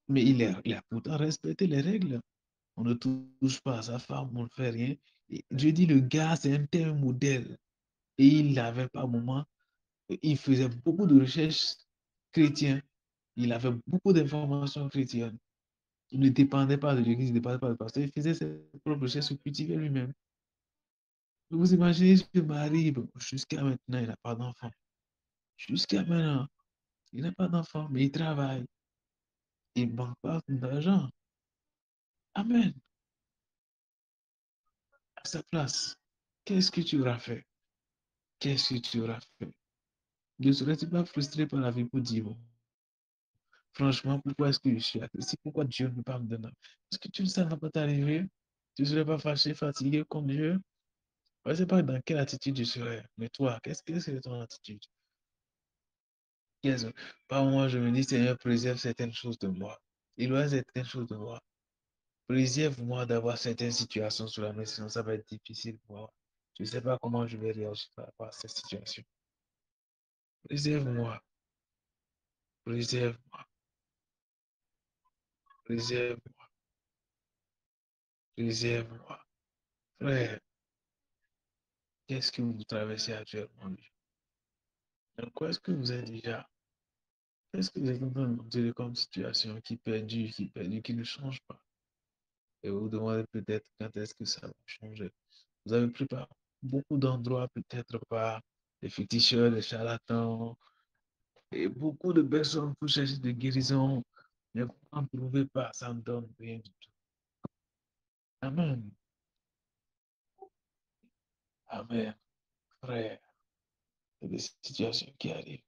Mais il a pourtant respecté les règles. On ne touche pas à sa femme, on ne fait rien. Et je dis, le gars, c'est un tel modèle. Et il n'avait pas moment. Il faisait beaucoup de recherches chrétiennes. Il avait beaucoup d'informations chrétiennes. Il ne dépendait pas de l'église, il ne dépendait pas du pasteur. Il faisait ses propres recherches, se cultivait lui-même. Vous imaginez ce mari, bon, jusqu'à maintenant, il n'a pas d'enfant. Jusqu'à maintenant, il n'a pas d'enfant, mais il travaille. Il ne manque pas d'argent. Amen. À sa place, qu'est-ce que tu auras fait? Qu'est-ce que tu auras fait? Ne serais-tu pas frustré par la vie pour dire, bon, franchement, pourquoi est-ce que je suis ici? Pourquoi Dieu ne peut pas me donner? Est-ce que tu ne sais, ça ne va pas t'arriver? Tu ne serais pas fâché, fatigué comme Dieu? Je ne sais pas dans quelle attitude tu serais. Mais toi, qu'est-ce que c'est ton attitude? Par moi, je me dis, Seigneur, préserve certaines choses de moi. Éloigne certaines choses de moi. Préserve-moi d'avoir certaines situations sous la main, sinon ça va être difficile pour moi. Je ne sais pas comment je vais réagir par rapport à cette situation. Préserve-moi, préserve-moi, préserve-moi, préserve-moi. Frère, qu'est-ce que vous traversez actuellement? Dans quoi est-ce que vous êtes déjà? Qu'est-ce que vous êtes en train de dire comme situation qui perdure, qui ne change pas? Et vous vous demandez peut-être quand est-ce que ça va changer. Vous avez pris par beaucoup d'endroits, peut-être par les féticheurs, les charlatans, et beaucoup de personnes pour chercher de guérison, mais vous n'en trouvez pas, ça ne donne rien du tout. Amen. Amen. Frère, il y a des situations qui arrivent.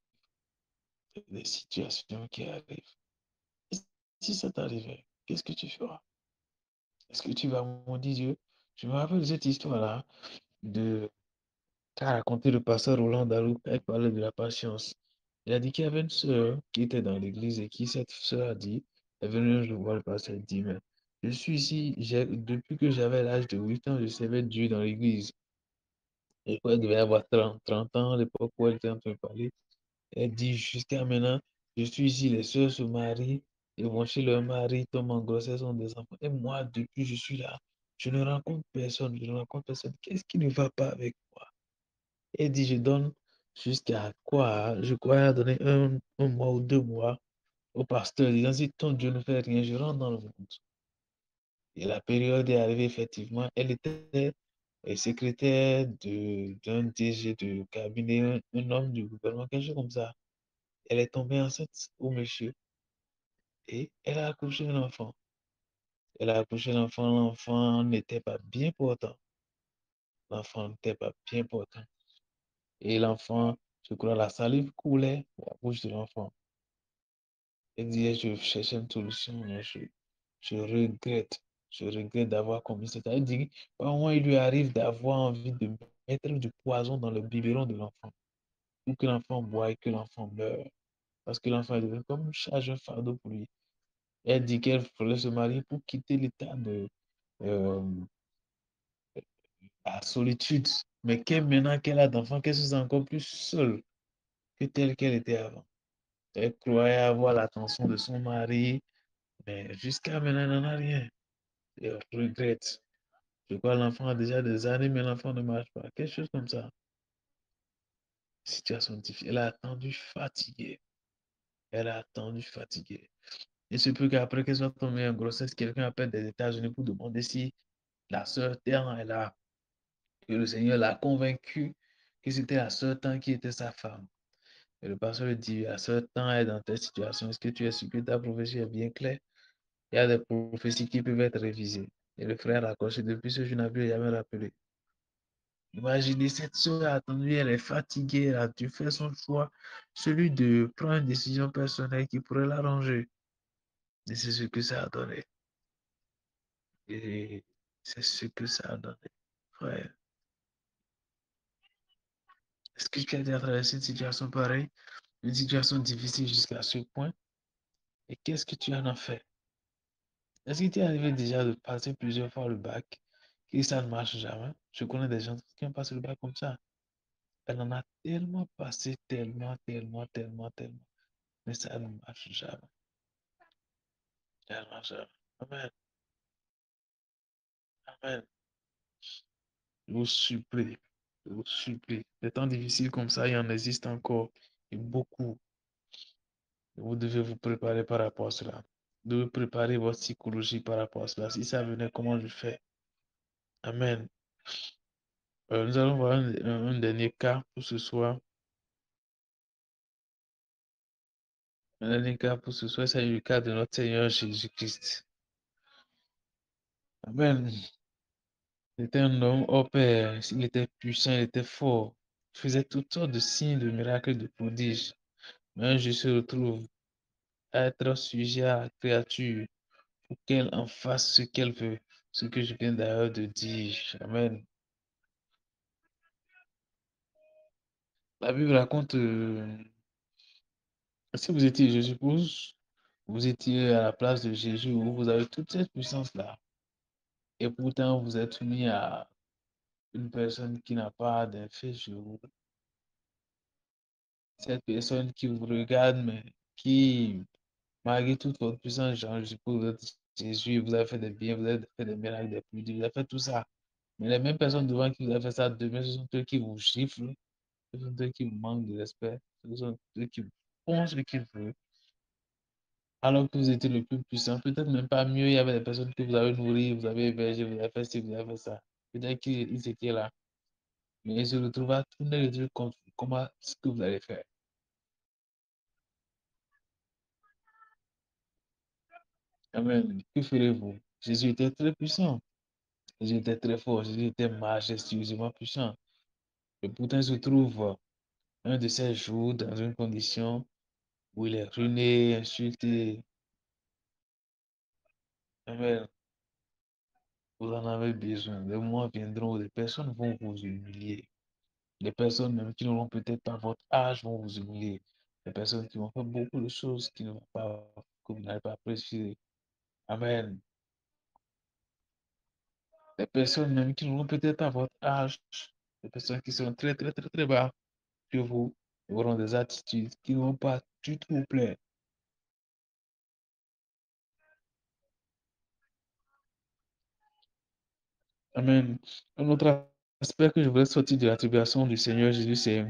Il y a des situations qui arrivent. Et si ça t'arrivait, qu'est-ce que tu feras? Est-ce que tu vas maudire Dieu? Je me rappelle cette histoire-là de qu'a raconté le pasteur Roland Dalou quand il parlait de la patience. Il a dit qu'il y avait une sœur qui était dans l'église et qui, cette sœur a dit, elle est venue un jour voir le pasteur, elle dit, mais je suis ici, depuis que j'avais l'âge de 8 ans, je servais Dieu dans l'église. Et quand elle devait avoir 30 ans, à l'époque où elle était en train de parler, elle dit, jusqu'à maintenant, je suis ici, les sœurs se marient, et vont chez leur mari, tombent en grossesse, ont des enfants. Et moi, depuis que je suis là, je ne rencontre personne, je ne rencontre personne. Qu'est-ce qui ne va pas avec moi? Elle dit, je donne jusqu'à quoi? Je crois à donner un mois ou 2 mois au pasteur, disant, si ton Dieu ne fait rien, je rentre dans le monde. Et la période est arrivée, effectivement. Elle était secrétaire d'un DG de cabinet, un homme du gouvernement, quelque chose comme ça. Elle est tombée enceinte au monsieur et elle a accouché un enfant. Elle a accouché l'enfant, l'enfant n'était pas bien portant. L'enfant n'était pas bien portant. Et l'enfant, je crois, la salive coulait à la bouche de l'enfant. Elle disait, je cherchais une solution, mais je regrette. Je regrette d'avoir commis cette. Elle dit, par moment, il lui arrive d'avoir envie de mettre du poison dans le biberon de l'enfant pour que l'enfant boive et que l'enfant meure. Parce que l'enfant est devenu comme une charge, un fardeau pour lui. Elle dit qu'elle voulait se marier pour quitter l'état de euh, la solitude. Mais maintenant qu'elle a d'enfants, qu'elle se sent encore plus seule que telle qu'elle était avant. Elle croyait avoir l'attention de son mari, mais jusqu'à maintenant, elle n'en a rien. Et elle regrette. Je crois que l'enfant a déjà des années, mais l'enfant ne marche pas. Quelque chose comme ça. Situation difficile. Elle a attendu fatiguée. Elle a attendu fatiguée. Il se peut qu'après qu'elle soit tombée en grossesse, quelqu'un appelle des États-Unis pour demander si la sœur Terre est là. Et le Seigneur l'a convaincu que c'était la sœur Tan qui était sa femme. Et le pasteur lui dit, la sœur Tan est dans telle situation. Est-ce que tu es sûr que ta prophétie est bien claire? Il y a des prophéties qui peuvent être révisées. Et le frère a accroché depuis ce jour, je n'ai jamais rappelé. Imaginez, cette sœur a attendu, elle est fatiguée, elle a dû faire son choix, celui de prendre une décision personnelle qui pourrait l'arranger. Et c'est ce que ça a donné. Et c'est ce que ça a donné. Frère, Est-ce que tu as déjà traversé une situation pareille, une situation difficile jusqu'à ce point? Et qu'est-ce que tu en as fait? Est-ce qu'il t'est arrivé déjà de passer plusieurs fois le bac et ça ne marche jamais? Je connais des gens qui ont passé le bac comme ça. Elle en a tellement passé, tellement, tellement, tellement, tellement. Mais ça ne marche jamais. Ça ne marche jamais. Amen. Amen. Je vous supplie. Je vous supplie. Des temps difficiles comme ça, il en existe encore. Et beaucoup. Vous devez vous préparer par rapport à cela. Vous devez préparer votre psychologie par rapport à cela. Si ça venait, comment je fais? Amen. Nous allons voir un dernier cas pour ce soir. Un dernier cas pour ce soir, c'est le cas de notre Seigneur Jésus-Christ. Amen. Il était un homme au Père. Il était puissant, il était fort. Il faisait toutes sortes de signes, de miracles, de prodiges. Mais un jour, il se retrouve à être sujet à la créature pour qu'elle en fasse ce qu'elle veut. Ce que je viens d'ailleurs de dire. Amen. La Bible raconte, si vous étiez, je suppose, vous étiez à la place de Jésus où vous avez toute cette puissance-là. Et pourtant, vous êtes mis à une personne qui n'a pas d'effet sur vous. Cette personne qui vous regarde, mais qui, malgré toute votre puissance, genre, je suppose, vous êtes Jésus, vous avez fait des biens, vous avez fait des miracles, des prodiges, vous avez fait tout ça. Mais les mêmes personnes devant qui vous avez fait ça, demain, ce sont eux qui vous giflent, ce sont eux qui vous manquent de respect, ce sont eux qui vous font ce qu'ils veulent. Alors que vous étiez le plus puissant, peut-être même pas mieux, il y avait des personnes que vous avez nourries, vous avez hébergées, vous avez fait ci, vous avez fait ça. Peut-être qu'ils étaient là. Mais ils se retrouvent à tourner le truc contre vous. Comment est-ce que vous allez faire? Amen. Que ferez-vous? Jésus était très puissant. Jésus était très fort. Jésus était majestueusement puissant. Et pourtant, il se trouve un de ces jours dans une condition où il est ruiné, insulté. Amen. Vous en avez besoin. Les moments viendront où des personnes vont vous humilier. Les personnes même qui n'auront peut-être pas votre âge vont vous humilier. Les personnes qui vont faire beaucoup de choses qui ne vont pas, que vous n'allez pas apprécier. Amen. Les personnes même qui n'auront peut-être pas votre âge, les personnes qui sont très, très, très, très bas que vous, auront des attitudes qui ne vont pas du tout vous plaire. Amen. Un autre aspect que je voulais sortir de la tribulation du Seigneur Jésus, c'est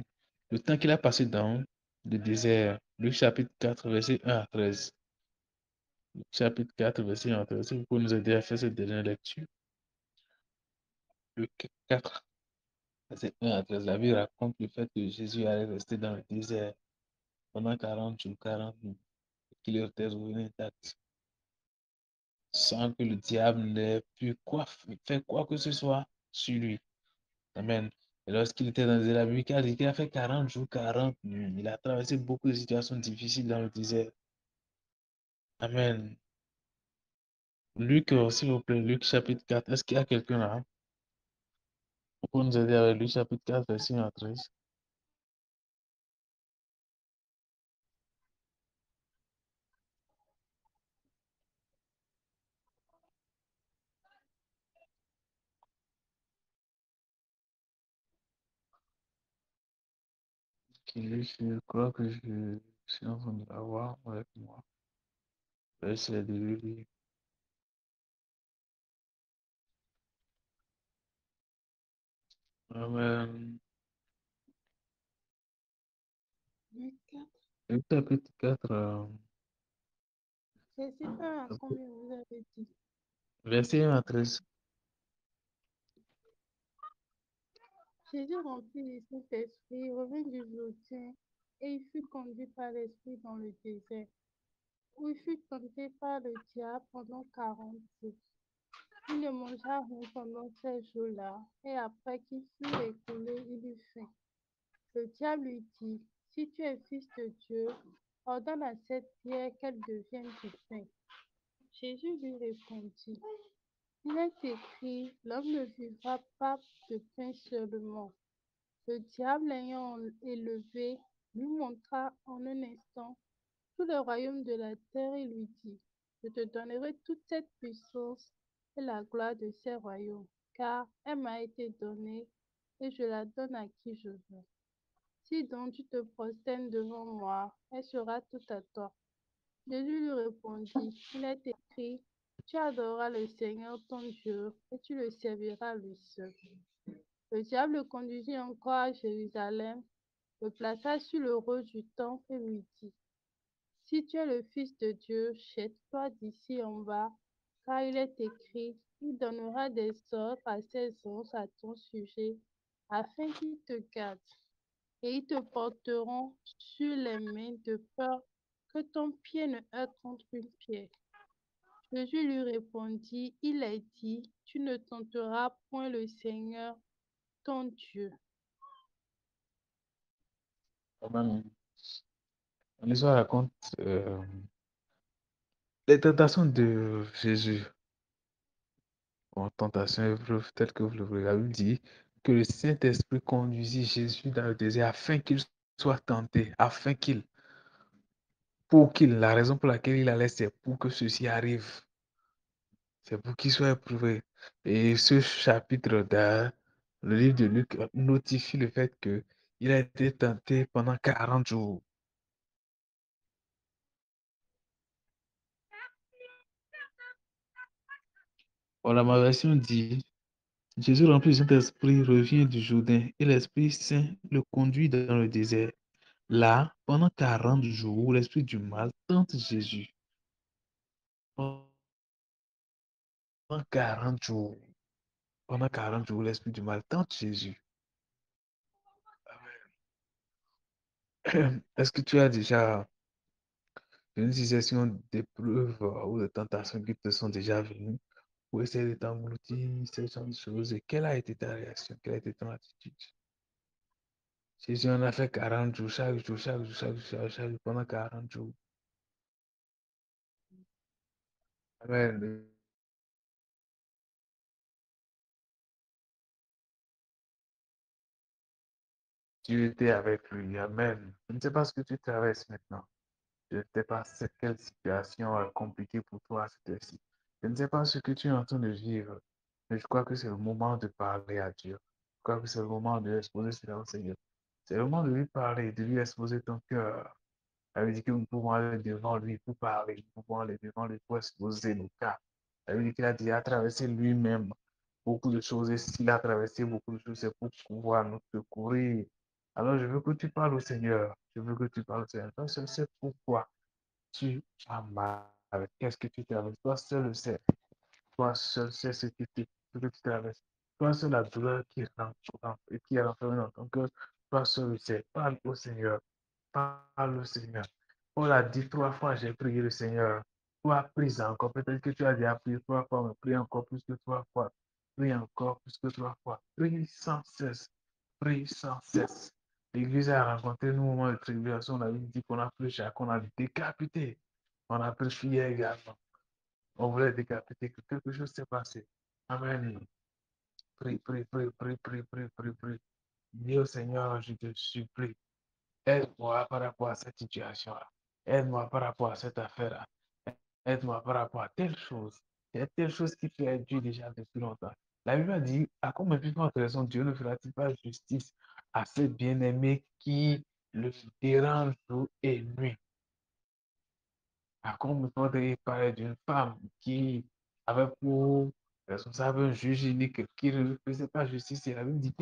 le temps qu'il a passé dans le désert. Luc chapitre 4, verset 1 à 13. Luc chapitre 4, verset 1 à 13. Si vous pouvez nous aider à faire cette dernière lecture. Luc 4, verset 1 à 13. La Bible raconte le fait que Jésus allait rester dans le désert pendant 40 jours, 40 nuits, et qu'il était revenu intact, sans que le diable n'ait pu faire quoi que ce soit sur lui. Amen. Et lorsqu'il était dans la Bible, il a fait 40 jours, 40 nuits. Il a traversé beaucoup de situations difficiles dans le désert. Amen. Luc, s'il vous plaît, Luc chapitre 4. Est-ce qu'il y a quelqu'un là pour nous aider avec Luc chapitre 4, verset 1 à 13? Je crois que je suis en train de l'avoir avec moi. Je vais essayer de le lire. Amen. Luc 4, Luc chapitre 4, verset 1 à combien vous avez dit? verset 1 à 13. Jésus rempli du Saint-Esprit revint du Jourdain et il fut conduit par l'Esprit dans le désert, où il fut tenté par le diable pendant 40 jours. Il ne mangea rien pendant ces jours-là, et après qu'il fut écoulé, il eut faim. Le diable lui dit, si tu es fils de Dieu, ordonne à cette pierre qu'elle devienne du pain. Jésus lui répondit, il est écrit, l'homme ne vivra pas de pain seulement, Le diable l'ayant élevé, lui montra en un instant tout le royaume de la terre et lui dit, je te donnerai toute cette puissance et la gloire de ces royaumes, car elle m'a été donnée et je la donne à qui je veux. Si donc tu te prosternes devant moi, elle sera toute à toi. Jésus lui répondit, il est écrit, tu adoreras le Seigneur ton Dieu et tu le serviras lui seul. Le diable le conduisit encore à Jérusalem, le plaça sur le haut du temple et lui dit, si tu es le Fils de Dieu, jette-toi d'ici en bas, car il est écrit, il donnera des ordres à ses anges à ton sujet, afin qu'ils te gardent, et ils te porteront sur les mains de peur que ton pied ne heurte contre une pierre. Jésus lui répondit, il est dit, tu ne tenteras point le Seigneur, ton Dieu. Amen. L'histoire raconte les tentations de Jésus. En tentation et épreuve, telle que vous le voyez. La Bible dit que le Saint-Esprit conduisit Jésus dans le désert afin qu'il soit tenté, la raison pour laquelle il allait, c'est pour que ceci arrive. C'est pour qu'il soit éprouvé. Et ce chapitre dans le livre de Luc notifie le fait qu'il a été tenté pendant 40 jours. Voilà, ma version dit, Jésus rempli du Saint-Esprit revient du Jourdain et l'Esprit Saint le conduit dans le désert. Là, pendant 40 jours, l'esprit du mal tente Jésus. Pendant 40 jours, l'esprit du mal tente Jésus. Est-ce que tu as déjà une situation d'épreuve ou de tentation qui te sont déjà venues pour essayer de t'engloutir, ces genre de choses? Et quelle a été ta réaction? Quelle a été ton attitude? Jésus en a fait 40 jours, chaque jour, chaque jour, chaque jour, chaque jour, pendant 40 jours. Amen. Dieu était avec lui. Amen. Je ne sais pas ce que tu traverses maintenant. Je ne sais pas quelle situation compliquée pour toi cette heure-ci. Je ne sais pas ce que tu es en train de vivre, mais je crois que c'est le moment de parler à Dieu. Je crois que c'est le moment de exposer cela au Seigneur. C'est le moment de lui parler, de lui exposer ton cœur. Ça veut dire que nous pouvons aller devant lui pour parler, nous pouvons aller devant lui pour exposer nos cas. Ça veut dire qu'il a déjà traversé lui-même beaucoup de choses et s'il a traversé beaucoup de choses, c'est pour pouvoir nous secourir. Alors je veux que tu parles au Seigneur. Je veux que tu parles au Seigneur. Toi seul sais pourquoi tu as mal. Qu'est-ce que tu traverses? Toi seul le sais. Toi seul sais ce que tu traverses. Toi seul la douleur qui est renfermée dans ton cœur. Toi seul le sais. Parle au Seigneur. Parle au Seigneur. Paul a dit 3 fois, j'ai prié le Seigneur. Toi, prie encore. Peut-être que tu as déjà prié 3 fois, mais prie encore plus que 3 fois. Prie encore plus que 3 fois. Prie sans cesse. Prie sans cesse. L'Église a rencontré nos moments de tribulation. On a dit qu'on a pris Jacques, on a décapité. On a pris Pierre également. On voulait décapiter, que quelque chose s'est passé. Amen. Prie, prie, prie, prie, prie, prie, prie, prie. Dis au Seigneur, je te supplie. Aide-moi par rapport à cette situation-là. Aide-moi par rapport à cette affaire-là. Aide-moi par rapport à telle chose. Il y a telle chose qui peut être due déjà depuis longtemps. La Bible a dit, à combien de fois raison Dieu ne fera-t-il pas justice à ce bien-aimé qui le dérange jour et nuit? À combien de fois il parlait d'une femme qui avait pour responsable un juge unique qui ne faisait pas justice. Et la Bible dit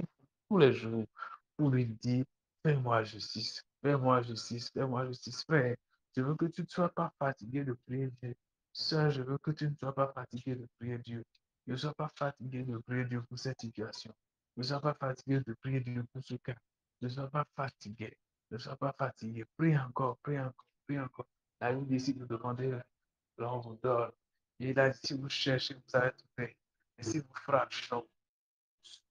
tous les jours pour lui dire, fais-moi justice, fais-moi justice, fais-moi justice, frère. Je veux que tu ne sois pas fatigué de prier Dieu. Sœur, je veux que tu ne sois pas fatigué de prier Dieu. Ne sois pas fatigué de prier Dieu pour cette situation. Ne sois pas fatigué de prier Dieu pour ce cas. Ne sois pas fatigué. Ne sois pas fatigué. Prie encore, prie encore, prie encore. La Bible dit, si vous demandez, l'on vous donne. Et il a dit, si vous cherchez, vous allez trouver. Et si vous frappez, on vous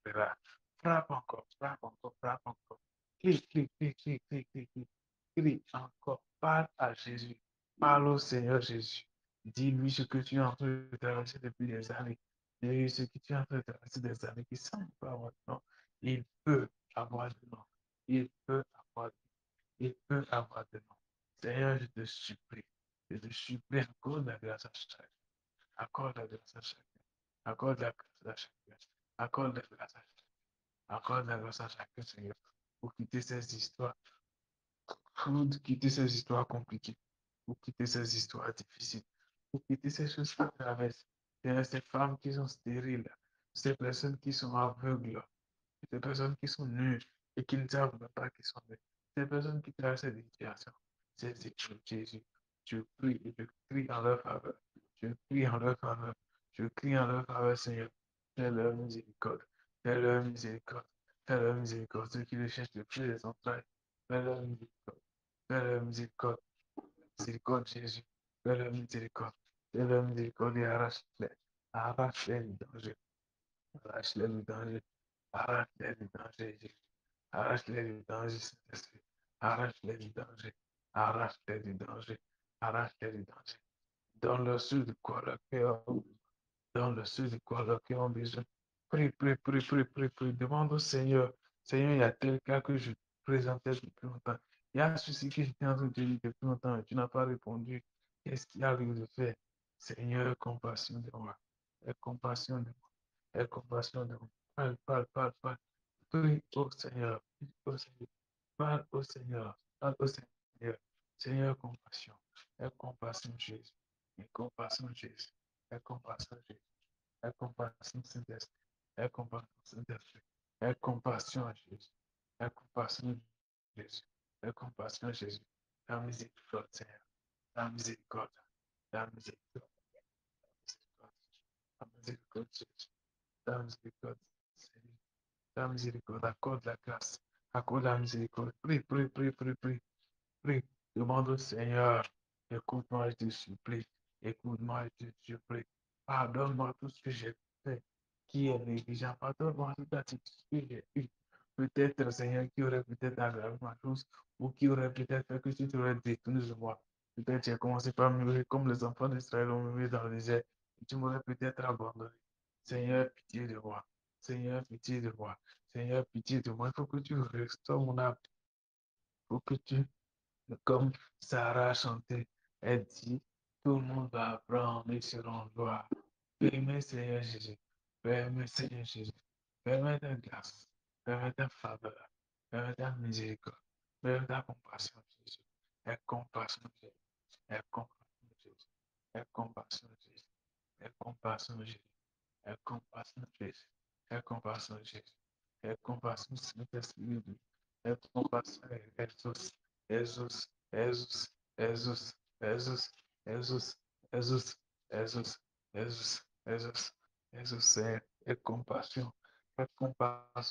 trouvera. Frappe encore, frappe encore, frappe encore. Crie, crie, crie, crie, crie, crie, crie. Crie encore. Parle à Jésus. Parle au Seigneur Jésus. Dis-lui ce que tu es en train de traverser depuis des années. Dis-lui ce que tu es en train de traverser des années qui semble pas maintenant. Il peut. avoir de nom. Il peut avoir, il peut avoir de nom. Seigneur, je te supplie, accorde la grâce à chacun. Accorde la grâce à chacun. Accorde la grâce à chacun. Accorde la grâce à chacun. Accorde la grâce à chacun, Seigneur, pour quitter ces histoires, pour quitter ces histoires compliquées, pour quitter ces histoires difficiles, pour quitter ces choses qui traversent. Seigneur, ces femmes qui sont stériles, ces personnes qui sont aveugles, ces personnes qui sont nues et qui ne savent même pas qu'ils sont nues, ces personnes qui traversent des situations, ces épreuves, Jésus, je prie et je crie en leur faveur. Je crie en leur faveur. Je crie en leur faveur, Seigneur. Fais leur miséricorde. Fais leur miséricorde. Fais leur miséricorde. Ceux qui le cherchent depuis les entrailles. Fais leur miséricorde. Fais leur miséricorde. Miséricorde, Jésus. Fais leur miséricorde. Fais leur miséricorde et arrache-les. Arrache-les du danger. Arrache-les du danger. Arrache-les du danger, Jésus. Arrache-les du danger, Saint-Esprit. Arrache-les du danger. Arrache-les du danger. Arrache-les du danger. Donne-leur ce de quoi leur cœur dans le sud de quoi leur cœur ont besoin. Prie, prie, prie, prie, prie, prie. Demande au Seigneur. Seigneur, il y a tel cas que je présentais depuis longtemps. Il y a ceci que j'étais en train de te dire depuis longtemps et tu n'as pas répondu. Qu'est-ce qu'il arrive de faire? Seigneur, compassion de moi. Aie compassion de moi. Aie compassion de moi. Parle, parle, parle, parle. Prie au Seigneur. Prie au Seigneur. Parle au Seigneur. Parle au Seigneur. Seigneur, compassion. Aie compassion, Jésus. Aie compassion, Jésus. Aie compassion, Jésus. Aie compassion, Saint-Esprit. Aie compassion, Saint-Esprit. Aie compassion à Jésus. Aie compassion à Jésus. Aie compassion à Jésus. La miséricorde, Seigneur. La miséricorde. La miséricorde. La miséricorde, Jésus. La miséricorde, Seigneur. La miséricorde. Accorde la grâce. Accorde la miséricorde. Prie, prie, prie, prie, prie. Prie. Demande au Seigneur. Écoute-moi, je te supplie. Écoute-moi, je te supplie. Pardonne-moi tout ce que j'ai fait qui est négligent. Pardonne-moi toute attitude que j'ai eue. Peut-être, Seigneur, qui aurait peut-être aggravé ma chose ou qui aurait peut-être fait que tu t'aurais détourné de moi. Peut-être j'ai commencé par murmurer comme les enfants d'Israël ont murmuré dans le désert. Et tu m'aurais peut-être abandonné. Seigneur, pitié de moi. Seigneur, pitié de moi. Seigneur, pitié de moi. Il faut que tu restaures mon âme. Il faut que tu comme Sarah chantait, elle dit, tout le monde va apprendre et seront gloire. Permets Seigneur Jésus, permets Seigneur Jésus, permets ta grâce, permets ta faveur, permets ta miséricorde, permets ta compassion Jésus. Aie compassion Jésus, aie compassion Jésus, aie compassion Jésus, aie compassion Jésus, aie compassion Jésus, aie compassion Jésus, aie compassion Saint-Esprit, aie compassion Jesus, Jesus, Jesus, Jesus, Jesus, Jesus, Jesus, Jesus, Jesus, Jesus, Jesus, Seigneur, aie compassion,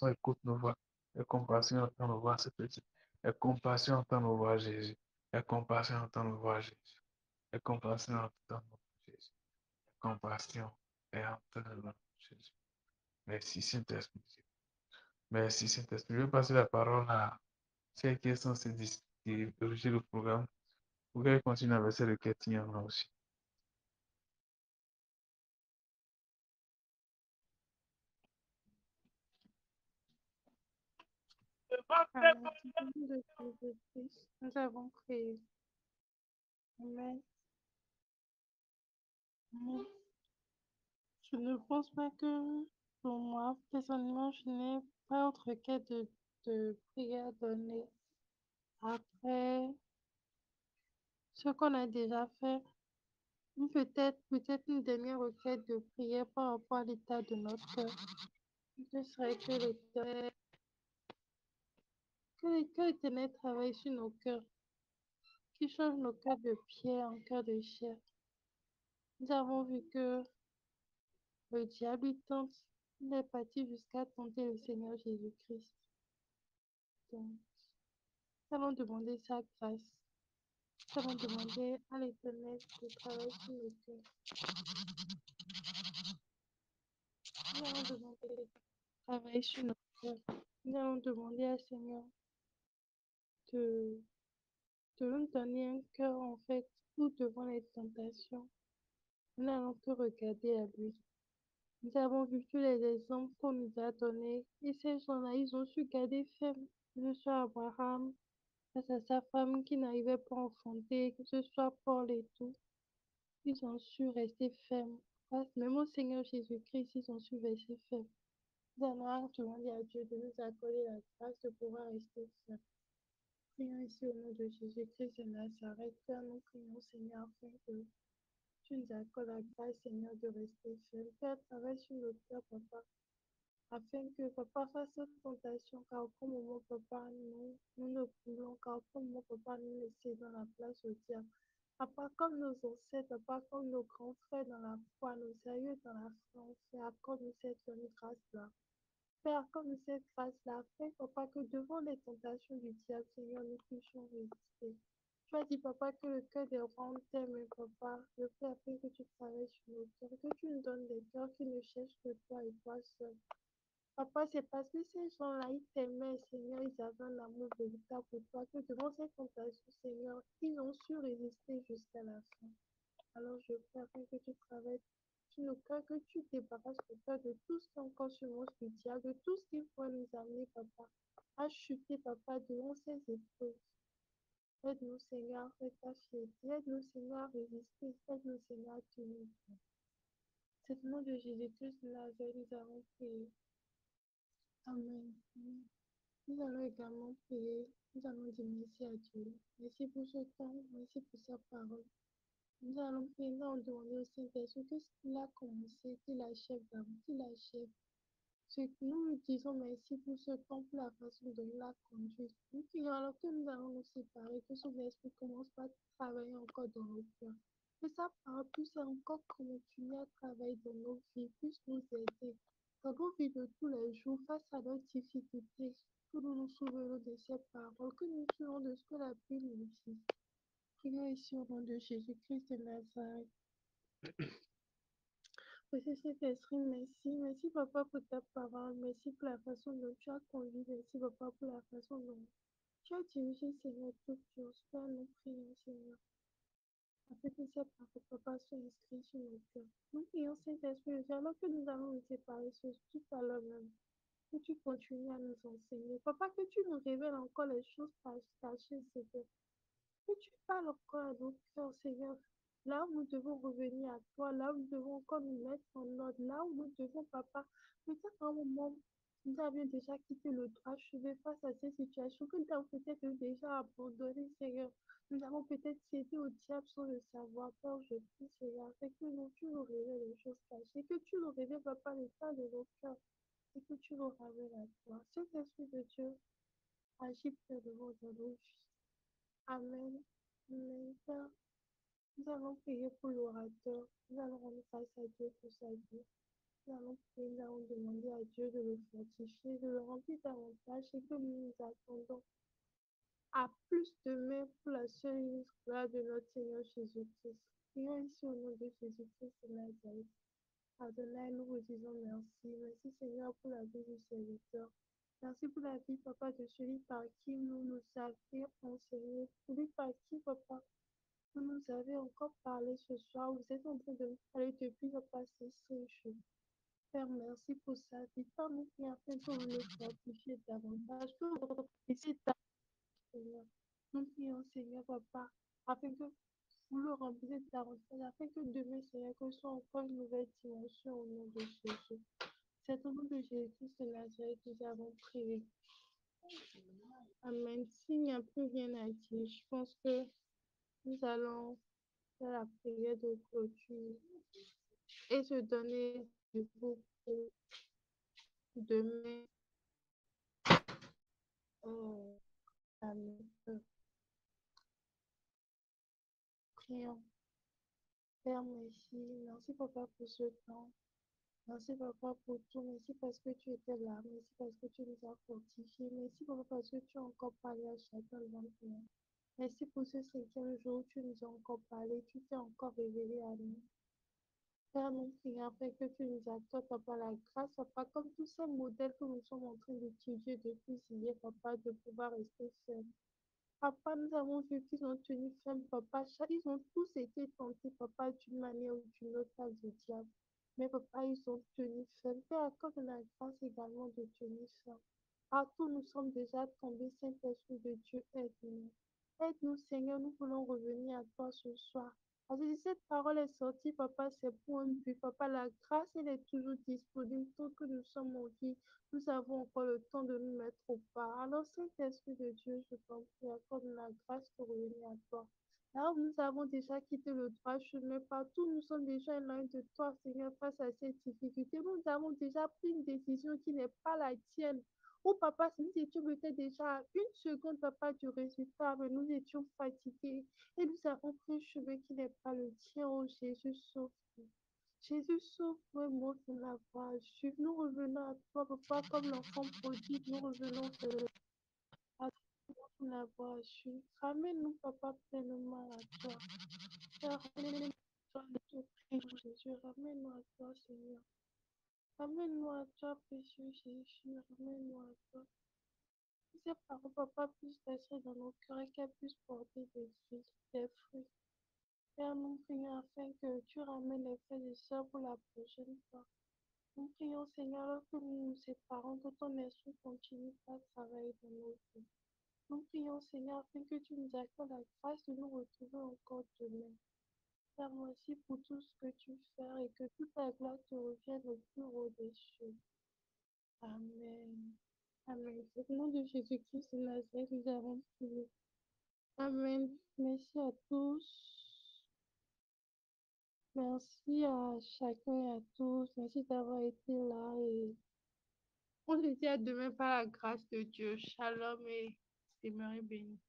écoute nos voix, aie compassion, entend nos voix, c'est petit, aie compassion, entend nos voix, Jésus, aie compassion, entend nos voix, Jésus, aie compassion, entend nos voix, Jésus, aie compassion, et entend nos voix, Jésus. Merci, Saint-Esprit. Merci, Saint-Esprit. Je vais passer la parole à celle qui est censée diriger le programme pour qu'elle continue avec celle de Kétiana aussi. Amen. De Jésus-Christ, nous avons prié. Amen. Amen. Je ne pense pas que pour moi, personnellement, je n'ai pas autre cas de prière donnée après ce qu'on a déjà fait. Ou peut-être une dernière requête de prière par rapport à l'état de notre cœur. Ce serait que l'Éternel travaille sur nos cœurs, qu'il change nos cœurs de pierre en cœur de chair. Nous avons vu que le diable il tente, il est parti jusqu'à tenter le Seigneur Jésus-Christ. Donc, nous allons demander sa grâce. Nous allons demander à l'Éternel de travailler sur nos cœurs. Nous allons demander de travailler sur nos cœurs. Nous allons demander à Seigneur de, de nous donner un cœur en fait où devant les tentations, nous n'allons que regarder à lui. Nous avons vu tous les exemples qu'on nous a donnés. Et ces gens-là, ils ont su garder ferme. Que ce soit Abraham, face à sa femme qui n'arrivait pas à enfanter, que ce soit Paul et tout. Ils ont su rester fermes. Même au Seigneur Jésus-Christ, ils ont su rester fermes. Nous allons demander à Dieu de nous accorder la grâce de pouvoir rester fermes. Prions ici au nom de Jésus-Christ de Nazareth. Père, nous prions, Seigneur, afin que tu nous accordes la grâce, Seigneur, de rester fermes. Père, travaille sur le cœur, Papa, afin que Papa fasse cette tentation, car au bon moment, Papa, nous ne voulons, car au bon moment, Papa, nous laisser dans la place au diable. Papa, comme nos ancêtres, Papa, comme nos grands frères dans la foi, nos aïeux dans la foi, Père, accorde-nous cette grâce-là. Père, accorde-nous cette grâce-là, afin, Papa, que devant les tentations du diable, Seigneur, nous puissions résister. Tu as dit, Papa, que le cœur des rois t'aime, Papa. Je prie afin que tu travailles sur nos cœurs, que tu nous donnes des cœurs qui ne cherchent que toi et toi seul. Papa, c'est parce que ces gens-là, ils t'aimaient, Seigneur, ils avaient un amour véritable pour toi, que devant ces tentations, Seigneur, ils ont su résister jusqu'à la fin. Alors je prie afin que tu travailles sur nos cœurs, que tu débarrasses le cœur de tout ce qui est encore sur nous du diable, de tout ce qui pourrait nous amener, Papa, à chuter, Papa, devant ces épreuves. Aide-nous, Seigneur, avec ta fierté. Aide-nous, Seigneur, à résister. Aide-nous, Seigneur, à tenir. C'est au nom de Jésus-Christ de Nazareth, nous avons prié. Amen. Nous allons également prier. Nous allons dire merci à Dieu. Merci pour ce temps. Merci pour sa parole. Nous allons prier, nous allons demander au Saint-Esprit que ce qu'il a commencé, qu'il achève d'abord, qu'il achève. Nous nous disons merci pour ce temps, pour la façon dont il a conduit. Nous prions alors que nous allons nous séparer, que son esprit commence par travailler encore dans nos cœurs. Que sa parole puisse encore continuer à travailler dans nos vies, puisse nous aider dans nos vies de tous les jours face à nos difficultés. Que nous nous souvenons de ces paroles, que nous souvenons de ce que la Bible nous dit. Prions ici au nom de Jésus-Christ de Nazareth. Monsieur Saint-Esprit, merci. Merci, Papa, pour ta parole. Merci pour la façon dont tu as conduit. Merci, Papa, pour la façon dont tu as dirigé, Seigneur, toutes choses. Père, nous prions, Seigneur. Afin que ces paroles, Papa, soient inscrites sur nos cœurs. Nous prions, Saint-Esprit, alors que nous allons nous séparer tout à l'heure même, que tu continues à nous enseigner. Papa, que tu nous révèles encore les choses cachées, Seigneur. Que tu parles encore à nos cœurs, Seigneur. Là où nous devons revenir à toi, là où nous devons encore nous mettre en ordre, là où nous devons, Papa, peut-être à un moment, nous avions déjà quitté le droit chemin face à ces situations, que nous avons peut-être déjà abandonné, Seigneur. Nous avons peut-être cédé au diable sans le savoir. Père, je prie, Seigneur, afin que tu nous révèles les choses cachées, que tu nous révèles, Papa, l'état de nos cœurs, et que tu nous ramènes à toi. Cet esprit de Dieu agit pleinement dans nos vies. Amen. Amen. Père, nous allons prier pour l'orateur. Nous allons rendre grâce à Dieu pour sa vie. Nous allons prier, nous allons demander à Dieu de le fortifier, de le remplir davantage et que nous nous attendons à plus de main pour la seule gloire de notre Seigneur Jésus-Christ. Prions ici au nom de Jésus-Christ de Nazareth. Adonai, nous vous disons merci. Merci Seigneur pour la vie du serviteur. Merci pour la vie, Papa, de celui par qui nous avez enseigné. Celui par qui, Papa, vous nous avez encore parlé ce soir. Vous êtes en train de nous parler depuis le passé 5 jours. Père, merci pour sa vie. Père, nous prions afin que vous le fortifiez davantage, que vous remplissiez davantage, Seigneur. Nous prions, Seigneur, Papa, afin que vous le remplissiez davantage, afin que demain, Seigneur, que ce soit encore une nouvelle dimension au nom de Jésus. C'est au nom de Jésus de Nazareth que nous avons prié. Amen. S'il n'y a plus rien à dire, je pense que nous allons faire la prière de clôture et se donner du coup pour demain. Amen. Prions. Père, merci. Merci, Papa, pour ce temps. Merci, Papa, pour tout. Merci parce que tu étais là. Merci parce que tu nous as fortifiés. Merci, Papa, parce que tu as encore parlé à chacun d'entre nous. Merci pour ce 5e jour où tu nous as encore parlé. Tu t'es encore révélé à nous. Père, nous prions afin que tu nous accordes, Papa, la grâce, Papa, comme tous ces modèles que nous sommes en train d'étudier depuis hier, Papa, de pouvoir rester fermes. Papa, nous avons vu qu'ils ont tenu ferme, Papa. Ils ont tous été tentés, Papa, d'une manière ou d'une autre par le diable. Mais papa, ils ont tenu ferme. Père, accorde la grâce également de tenir ferme. Partout nous sommes déjà tombés, Saint-Esprit de Dieu, aide-nous. Aide-nous, Seigneur, nous voulons revenir à toi ce soir. Parce que si cette parole est sortie, papa, c'est pour un but. Papa, la grâce, elle est toujours disponible. Tant que nous sommes en vie, nous avons encore le temps de nous mettre au pas. Alors, Saint-Esprit de Dieu, je t'en prie, accorde la grâce de revenir à toi. Alors, nous avons déjà quitté le droit chemin. Partout, nous sommes déjà loin de toi, Seigneur, face à cette difficulté. Nous avons déjà pris une décision qui n'est pas la tienne. Oh papa, si nous étions peut-être déjà à une seconde, papa, du résultat, mais nous étions fatigués et nous avons pris un chemin qui n'est pas le tien. Oh Jésus, sauve-nous. Jésus, sauve-moi de la voie. Nous revenons à toi, papa, comme l'enfant prodigue, nous revenons à toi pour la voie. Ramène-nous, papa, pleinement à toi. Seigneur, ramène-nous à toi, notre Christ Jésus. Ramène-nous à toi, Seigneur. Ramène-nous à toi, précieux Jésus. Ramène-nous à toi. Que ces paroles, papa, puissent rester dans nos cœurs et qu'elles puissent porter des fruits. Père, nous prions afin que tu ramènes les frères et sœurs pour la prochaine fois. Nous prions, Seigneur, alors que nous nous séparons, que ton esprit continue à travailler dans nos vies. Nous prions, Seigneur, afin que tu nous accordes la grâce de nous retrouver encore demain. Père, merci pour tout ce que tu fais et que toute la gloire te revienne au plus haut des cieux. Amen. Amen. Au nom de Jésus-Christ de Nazareth, nous avons prié. Amen. Merci à tous. Merci à chacun et à tous. Merci d'avoir été là et on se dit à demain par la grâce de Dieu. Shalom et demeurez bénis.